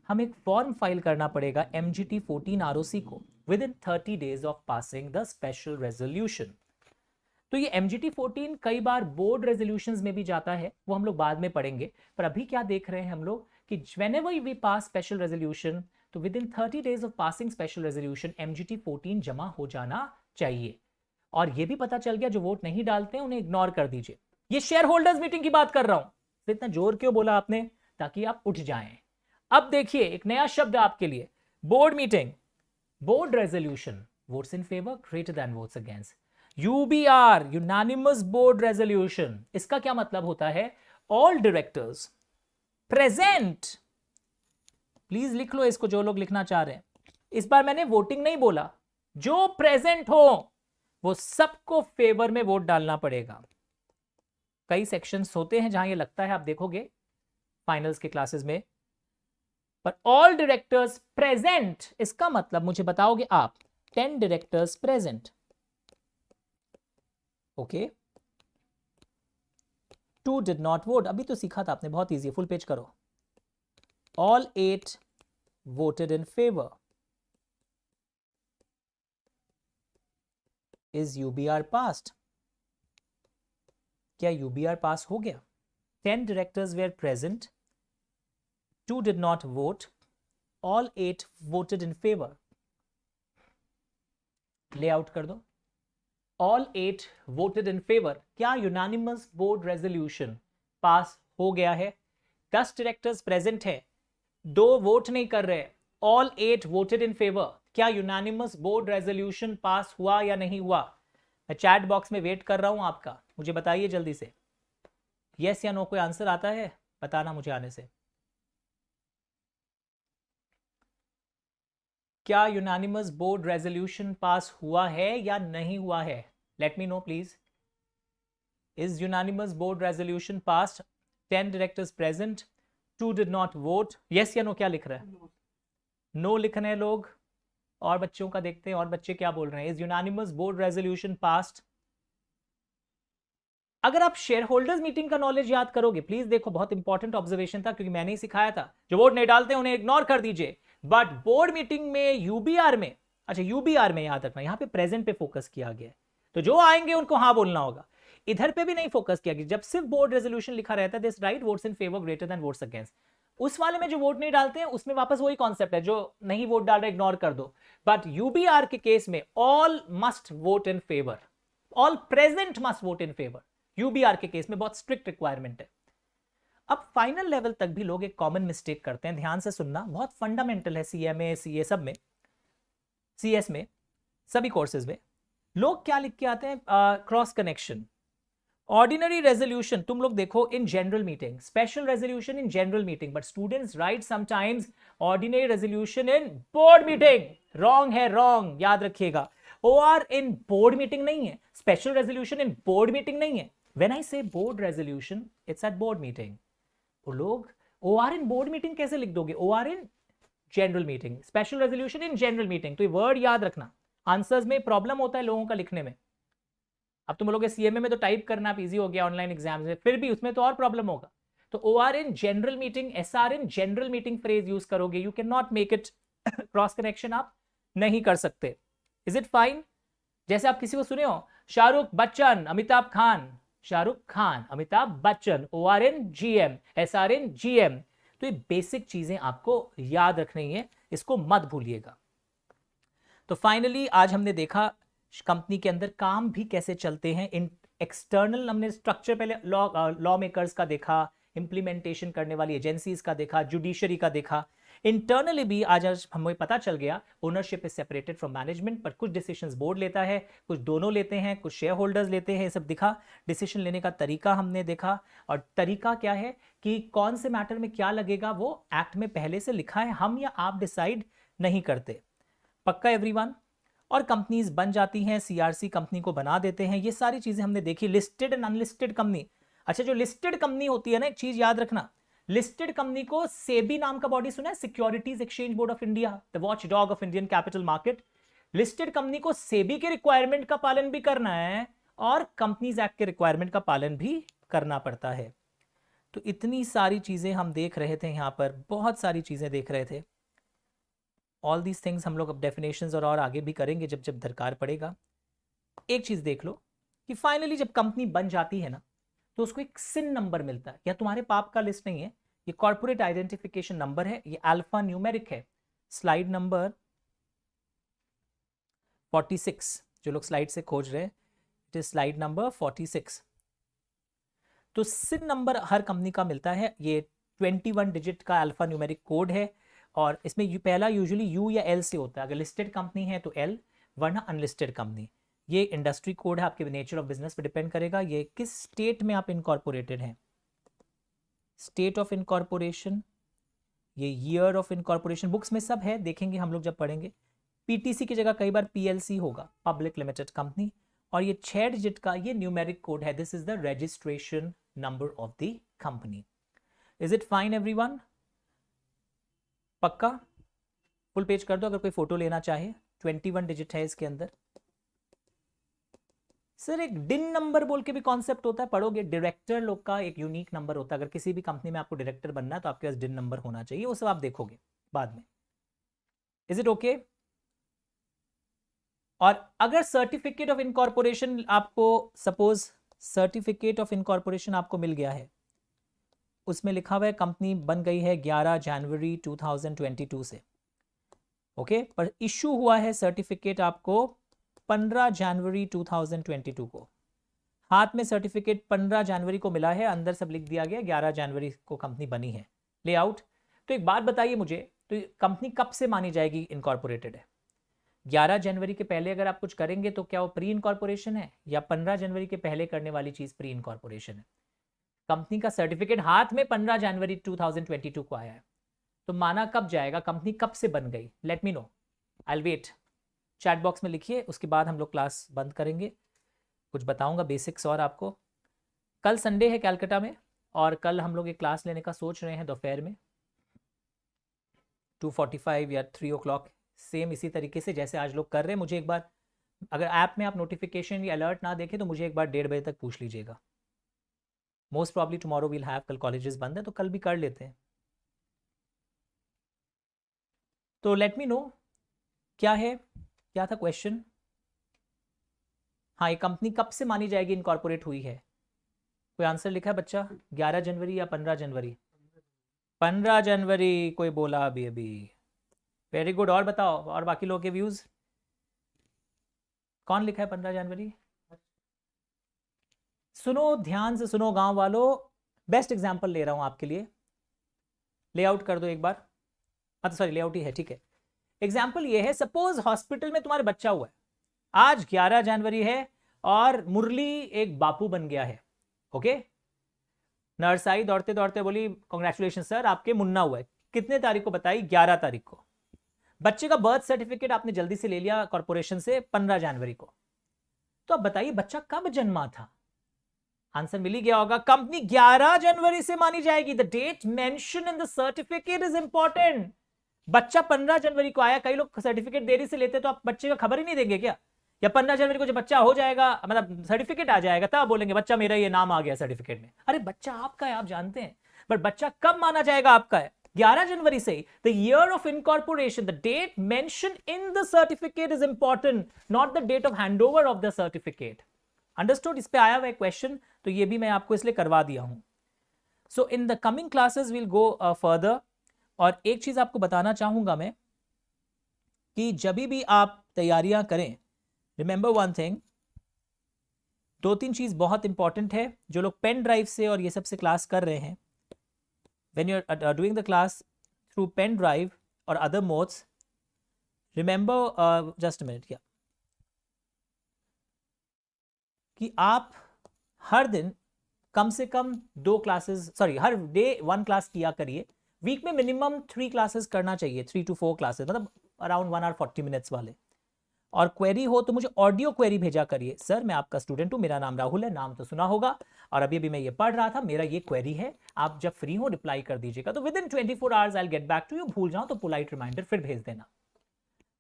हमें एक फॉर्म फाइल करना पड़ेगा MGT 14 ROC को with in 30 days of passing the special resolution. तो ये MGT 14 कई बार बोर्ड रेजोल्यूशंस में भी जाता है, वो हम लोग बाद में पढ़ेंगे। पर अभी क्या देख रहे हैं हम लोग कि whenever we pass special resolution, तो with in 30 days of passing special resolution MGT 14 जमा हो जाना चाहिए। और ये भी पता चल गया जो वोट नहीं डालते हैं उन्हें इग्नोर कर दीजिए। ये शेयर होल्डर्स मीटिंग की बात कर रहा हूं, तो इतना जोर क्यों बोला आपने? ताकि आप उठ जाएं। अब देखिए एक नया शब्द आपके लिए, board meeting, board resolution, votes in favour greater than votes against. UBR, unanimous board resolution, इसका क्या मतलब होता है? ऑल डायरेक्टर्स प्रेजेंट, प्लीज लिख लो इसको जो लोग लिखना चाह रहे हैं। इस बार मैंने वोटिंग नहीं बोला, जो प्रेजेंट हो वो सबको फेवर में वोट डालना पड़ेगा। कई सेक्शंस होते हैं जहां ये लगता है, आप देखोगे फाइनल्स के क्लासेस में। पर ऑल डायरेक्टर्स प्रेजेंट, इसका मतलब मुझे बताओगे आप? 10 directors present, okay. 2 did not vote, अभी तो सीखा था आपने, बहुत इजी है, फुल पेज करो। All 8 voted in favor. Is UBR passed? क्या UBR पास हो गया? 10 directors were present, 2 did not vote, all 8 voted in favor. Layout कर दो। All 8 voted in favor. क्या unanimous board resolution पास हो गया है? 10 directors present है, 2 वोट नहीं कर रहे, ऑल 8 वोटेड इन फेवर। क्या यूनानिमस बोर्ड रेजोल्यूशन पास हुआ या नहीं हुआ? मैं चैट बॉक्स में वेट कर रहा हूं आपका, मुझे बताइए जल्दी से, यस या नो कोई आंसर आता है बताना मुझे आने से। क्या यूनानिमस बोर्ड रेजोल्यूशन पास हुआ है या नहीं हुआ है? Let me no please. Is unanimous board resolution pass? 10 directors present, 2 did not vote. Yes या नो क्या लिख रहा है? नो लिख रहे हैं लोग. और बच्चों का देखते हैं, और बच्चे क्या बोल रहे हैं. Is unanimous board resolution passed? अगर आप शेयर होल्डर्स मीटिंग का नॉलेज याद करोगे, प्लीज देखो, बहुत इंपॉर्टेंट ऑब्जर्वेशन था, क्योंकि मैंने ही सिखाया था. जो वोट नहीं डालते उन्हें इग्नोर कर दीजिए. बट बोर्ड मीटिंग में, यूबीआर में, अच्छा यूबीआर में याद रखना, यहां पे प्रेजेंट पे फोकस किया गया है, तो जो आएंगे उनको हाँ बोलना होगा. इधर पे भी नहीं फोकस किया गया. जब सिर्फ बोर्ड रेजोल्यूशन लिखा रहता है, this right votes in favour greater than votes against, उस वाले में जो वोट नहीं डालते हैं उसमें वापस वही कॉन्सेप्ट है, जो नहीं वोट डाल रहे इग्नोर कर दो. बट यूबीआर के केस में all must vote in favour, all present must vote in favour. UBR के केस में बहुत स्ट्रिक्ट रिक्वायरमेंट है. अब फाइनल लेवल तक भी लोग एक कॉमन मिस्टेक करते हैं, ध्यान से सुनना, बहुत फंडामेंटल है. सीएमए, सीए सब में, सीएस में, सभी कोर्सेज में लोग क्या लिख के आते हैं? Cross connection. ऑर्डिनरी रेजोल्यूशन तुम लोग देखो in general meeting, special resolution in general meeting, but students write sometimes ordinary resolution in board meeting. Wrong है, रॉन्ग, याद रखिएगा. ओआर इन बोर्ड मीटिंग नहीं है, special resolution in board meeting नहीं है. When I say board resolution, it's at board meeting. वो लोग OR in board meeting कैसे लिख दोगे? OR in general meeting, special resolution in general meeting. तो ये वर्ड याद रखना. आंसर्स में प्रॉब्लम होता है लोगों का लिखने में. अब तुम लोग सीएमए में तो टाइप करना आप इजी हो गया ऑनलाइन एग्जाम में, फिर भी उसमें तो और प्रॉब्लम होगा. तो OR in general meeting, SR in general meeting phrase use करोगे. You can not make it cross connection, आप नहीं कर सकते. Is it fine? जैसे आप किसी को सुने हो, Shahrukh Bachchan, Amitabh Khan, Shahrukh Khan, Amitabh Bachchan, OR in GM, SR in GM. तो ये बेसिक चीजें आपको याद रखनी है, इसको मत भूलिएगा. तो फाइनली आज हमने देखा कंपनी के अंदर काम भी कैसे चलते हैं. इन एक्सटर्नल हमने स्ट्रक्चर पहले लॉ मेकर्स का देखा, इंप्लीमेंटेशन करने वाली एजेंसीज का देखा, जुडिशरी का देखा. इंटरनली भी आज हमें पता चल गया ownership is separated from management, पर कुछ डिसीजंस बोर्ड लेता है, कुछ दोनों लेते हैं, कुछ शेयर होल्डर्स लेते हैं. ये सब दिखा. डिसीजन लेने का तरीका हमने देखा, और तरीका क्या है कि कौन से मैटर में क्या लगेगा वो एक्ट में पहले से लिखा है, हम या आप डिसाइड नहीं करते. पक्का एवरीवन? और कंपनीज बन जाती हैं, सीआरसी कंपनी को बना देते हैं. ये सारी चीजें हमने देखी. Listed and unlisted company. अच्छा, जो लिस्टेड कंपनी होती है ना, एक चीज याद रखना, लिस्टेड कंपनी को सेबी नाम का बॉडी सुना है, securities exchange board of India, the watch dog of Indian capital market. Listed company को सेबी के रिक्वायरमेंट का पालन भी करना है और कंपनीज एक्ट के रिक्वायरमेंट का पालन भी करना पड़ता है. तो इतनी सारी चीजें हम देख रहे थे यहां पर, बहुत सारी चीजें देख रहे थे. ऑल दीज थिंग्स हम लोग अब डेफिनेशंस और आगे भी करेंगे जब जब दरकार पड़ेगा. एक चीज देख लो कि फाइनली जब कंपनी बन जाती है ना, तो उसको एक सिन नंबर मिलता है. या तुम्हारे पाप का लिस्ट नहीं है, ये कॉर्पोरेट आइडेंटिफिकेशन नंबर है, ये अल्फा न्यूमेरिक है. स्लाइड नंबर 46, जो लोग स्लाइड से खोज रहे हैं, इट इज स्लाइड नंबर 46. तो सिन नंबर हर कंपनी का मिलता है. ये 21 डिजिट का अल्फा न्यूमेरिक कोड है, और इसमें पहला यूजुअली यू या एल से होता है. अगर लिस्टेड कंपनी है तो एल, वरना अनलिस्टेड कंपनी. ये इंडस्ट्री कोड है, आपके नेचर ऑफ बिजनेस पे डिपेंड करेगा. ये किस स्टेट में आप इनकॉर्पोरेटेड हैं, स्टेट ऑफ इनकॉर्पोरेशन, ये ईयर ऑफ इनकॉर्पोरेशन बुक्स में सब है, देखेंगे हम लोग जब पढ़ेंगे. पीटीसी की जगह कई बार पीएलसी होगा, पब्लिक लिमिटेड कंपनी. और ये 6 डिजिट का ये न्यूमेरिक कोड है. This is the registration number of the company. Is it fine everyone? पक्का? फुल पेज कर दो अगर कोई फोटो लेना चाहे. 21 डिजिट है इसके अंदर. सर एक डिन नंबर बोल के भी कॉन्सेप्ट होता है, पढ़ोगे. डायरेक्टर लोग का एक यूनिक नंबर होता है. अगर किसी भी कंपनी में आपको डायरेक्टर बनना है तो आपके पास डिन नंबर होना चाहिए. वो सब आप देखोगे बाद में. Is it okay? और अगर सर्टिफिकेट ऑफ इनकॉर्पोरेशन आपको, सपोज सर्टिफिकेट ऑफ इनकॉर्पोरेशन आपको मिल गया है, उसमें लिखा हुआ है कंपनी बन गई है 11 जनवरी 2022 से, ओके. पर इशू हुआ है सर्टिफिकेट आपको 15 जनवरी 2022 को. हाथ में सर्टिफिकेट 15 जनवरी को मिला है, अंदर सब लिख दिया गया 11 जनवरी को कंपनी बनी है. लेआउट. तो एक बात बताइए मुझे, तो कंपनी कब से मानी जाएगी इनकॉर्पोरेटेड है? 11 जनवरी के पहले अगर आप कुछ करेंगे तो क्या वो प्री इनकॉर्पोरेशन है, या 15 जनवरी के पहले करने वाली चीज प्री इनकॉर्पोरेशन है? कंपनी का सर्टिफिकेट हाथ में 15 जनवरी 2022 को आया है, तो माना कब जाएगा, कंपनी कब से बन गई? Let me know. I wait, chat box में लिखिए, उसके बाद हम लोग क्लास बंद करेंगे। कुछ बताऊंगा बेसिक्स और आपको। कल संडे है कैलकाटा में, और कल हम लोग एक क्लास लेने का सोच रहे हैं दोपहर में 2:45 या 3 o'clock, सेम इसी तरीके से जैसे आज लोग कर रहे हैं। मुझे एक बार, अगर ऐप में आप नोटिफिकेशन या अलर्ट ना देखें तो मुझे एक बार 1:30 बजे तक पूछ लीजिएगा। Most probably tomorrow will have, कल कॉलेजेस बंद है तो कल भी कर लेते हैं। तो लेट मी नो क्या है, क्या था क्वेश्चन। हाँ, ये कंपनी कब से मानी जाएगी इनकॉर्पोरेट हुई है? कोई आंसर लिखा है बच्चा? 11 जनवरी या 15 जनवरी? 15 जनवरी कोई बोला अभी अभी। Very good. और बताओ, और बाकी लोगों के व्यूज कौन लिखा है 15 जनवरी? सुनो ध्यान से सुनो गांव वालों, बेस्ट एग्जांपल ले रहा हूं आपके लिए। लेआउट कर दो एक बार। अच्छा सॉरी, लेआउट ही है, ठीक है। एग्जाम्पल ये है, सपोज हॉस्पिटल में तुम्हारे बच्चा हुआ है, आज 11 जनवरी है और मुरली एक बापू बन गया है। ओके, नर्स आई दौड़ते दौड़ते, बोली कॉन्ग्रेचुलेशन सर, आपके मुन्ना हुआ है। कितने तारीख को बताई? 11 तारीख को। बच्चे का बर्थ सर्टिफिकेट आपने जल्दी से ले लिया कॉर्पोरेशन से 15 जनवरी को। तो अब बताइए बच्चा कब जन्मा था? आंसर मिल ही गया होगा। कंपनी 11 जनवरी से मानी जाएगी। The date mention in the certificate is important. बच्चा 15 जनवरी को आया, कई लोग सर्टिफिकेट देरी से लेते तो आप बच्चे का खबर ही नहीं देंगे क्या? या 15 जनवरी को जब बच्चा हो जाएगा, मतलब सर्टिफिकेट आ जाएगा, तब बोलेंगे बच्चा मेरा ये नाम आ गया सर्टिफिकेट में। अरे बच्चा आपका है, आप जानते हैं, बट बच्चा कब माना जाएगा आपका है? 11 जनवरी से। The year of incorporation, the date mention in the certificate is important, not the date of handover of the certificate. Understood? इस पे आया हुआ क्वेश्चन, तो ये भी मैं आपको इसलिए करवा दिया हूं। So in the coming classes will go further. और एक चीज आपको बताना चाहूंगा मैं कि जब भी आप तैयारियां करें, रिमेंबर वन थिंग, 2-3 चीज बहुत इंपॉर्टेंट है। जो लोग पेन ड्राइव से और ये सब से क्लास कर रहे हैं, when you are doing the class through pen drive और other modes, remember just a minute, या कि आप हर दिन कम से कम 2 क्लासेस, सॉरी हर डे 1 क्लास किया करिए। वीक में मिनिमम 3 क्लासेस करना चाहिए, 3 to 4 क्लासेस, मतलब अराउंड 1 hour 40 minutes वाले। और क्वेरी हो तो मुझे ऑडियो क्वेरी भेजा करिए, सर मैं आपका स्टूडेंट हूं, मेरा नाम राहुल है, नाम तो सुना होगा, और अभी अभी मैं ये पढ़ रहा था, मेरा ये क्वेरी है, आप जब फ्री हो रिप्लाई कर दीजिएगा। तो within 24 hours I will get back to you. भूल जाओ तो पोलाइट रिमाइंडर फिर भेज देना।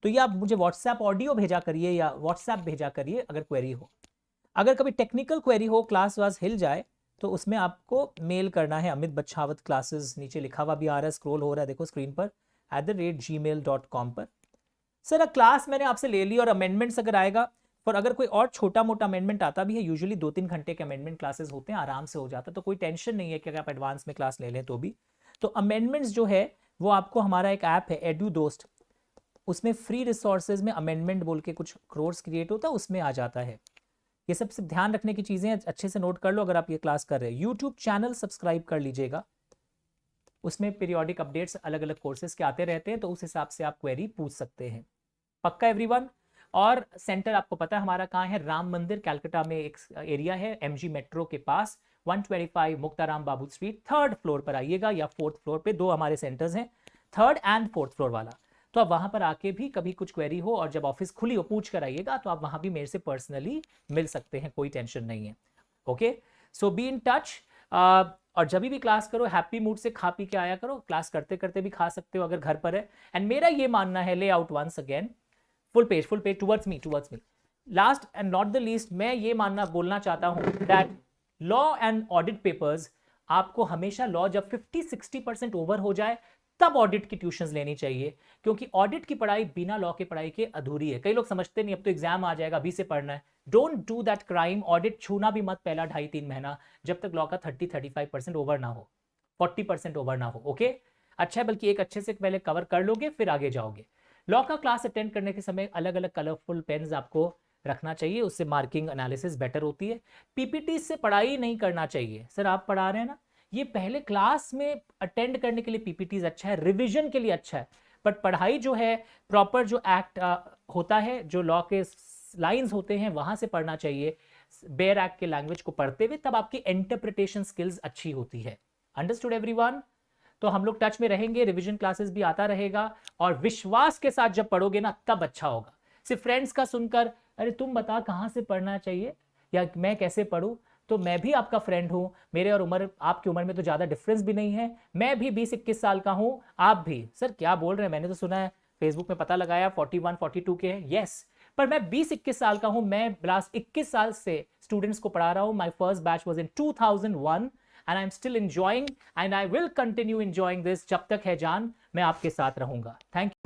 तो ये आप मुझे व्हाट्सएप ऑडियो भेजा करिए या व्हाट्सएप भेजा करिए अगर क्वेरी हो। अगर कभी टेक्निकल क्वेरी हो, क्लास वास हिल जाए, तो उसमें आपको मेल करना है अमित बच्छावत क्लासेस, नीचे लिखा हुआ भी आ रहा है, स्क्रॉल हो रहा है देखो स्क्रीन पर, @gmail.com पर। सर क्लास मैंने आपसे ले ली और अमेंडमेंट्स अगर आएगा, और अगर कोई और छोटा मोटा अमेंडमेंट आता भी है, यूजुअली 2-3 घंटे के अमेंडमेंट क्लासेस होते हैं, आराम से हो जाता है, तो कोई टेंशन नहीं है कि अगर आप एडवांस में क्लास ले लें तो भी। तो अमेंडमेंट्स जो है वो आपको, हमारा एक ऐप है एडू दोस्त, उसमें फ्री रिसोर्सेज में अमेंडमेंट बोल के कुछ कोर्स क्रिएट होता है, उसमें आ जाता है। ये सब सिर्फ ध्यान रखने की चीज़ें, अच्छे से नोट कर लो अगर आप ये क्लास कर रहे हैं। यूट्यूब चैनल सब्सक्राइब कर लीजिएगा, उसमें पीरियोडिक अपडेट्स अलग अलग कोर्सेज के आते रहते हैं, तो उस हिसाब से आप क्वेरी पूछ सकते हैं। पक्का एवरीवन? और सेंटर आपको पता है हमारा कहाँ है, राम मंदिर कैलकाटा में एक एरिया है एमजी मेट्रो के पास, 125 मुक्ताराम बाबू स्ट्रीट, 3rd फ्लोर पर आइएगा, या 4th फ्लोर पे 2 हमारे सेंटर्स हैं, 3rd and 4th फ्लोर वाला। तो आप वहां पर आके भी कभी कुछ क्वेरी हो और जब ऑफिस खुली हो पूछ कर आइएगा, तो आप वहां भी मेरे से पर्सनली मिल सकते हैं, कोई टेंशन नहीं है। Okay, so be in touch. और जब भी क्लास करो हैप्पी मूड से खा पी के आया करो, क्लास करते करते भी खा सकते हो अगर घर पर है। एंड मेरा ये मानना है, layout once again, full page towards me. Last and not the least, मैं ये मानना बोलना चाहता हूं that law and audit papers, आपको हमेशा लॉ जब 50-60% ओवर हो जाए तब ऑडिट की ट्यूशंस लेनी चाहिए, क्योंकि ऑडिट की पढ़ाई बिना लॉ की पढ़ाई के अधूरी है। कई लोग समझते नहीं अब तो एग्जाम आ जाएगा, अभी से पढ़ना है। Don't do that crime. Audit छूना भी मत पहला 2.5-3 महीना, जब तक लॉ का 30-35% ओवर ना हो, 40% ओवर ना हो। ओके, अच्छा है, बल्कि एक अच्छे से पहले कवर कर लोगे फिर आगे जाओगे। लॉ का क्लास अटेंड करने के समय अलग अलग कलरफुल पेन्स आपको रखना चाहिए, उससे मार्किंग एनालिसिस बेटर होती है। पीपीटी से पढ़ाई नहीं करना चाहिए। सर आप पढ़ा रहे हैं ना, ये पहले क्लास में अटेंड करने के लिए पीपीटीज अच्छा है, रिवीजन के लिए अच्छा है, बट पढ़ाई जो है प्रॉपर जो एक्ट होता है, जो लॉ के लाइंस होते हैं वहां से पढ़ना चाहिए, बेयर एक्ट के लैंग्वेज को पढ़ते हुए, तब आपकी इंटरप्रिटेशन स्किल्स अच्छी होती है। Understood everyone? तो हम लोग टच में रहेंगे, रिवीजन क्लासेस भी आता रहेगा, और विश्वास के साथ जब पढ़ोगे ना तब अच्छा होगा। सिर्फ फ्रेंड्स का सुनकर अरे तुम बता कहाँ से पढ़ना चाहिए या मैं कैसे पढ़ूँ, तो मैं भी आपका फ्रेंड हूँ, मेरे और उम्र आपकी उम्र में तो ज़्यादा डिफरेंस भी नहीं है, मैं भी 20-21 साल का हूँ, आप भी। सर क्या बोल रहे हैं, मैंने तो सुना है फेसबुक में पता लगाया 41-42 के हैं। यस, पर मैं 20-21 साल का हूँ, मैं लास्ट 21 साल से स्टूडेंट्स को पढ़ा रहा हूँ। My first batch was in 2001 and I am still enjoying and I will continue enjoying this. जब तक है जान मैं आपके साथ रहूंगा। Thank you.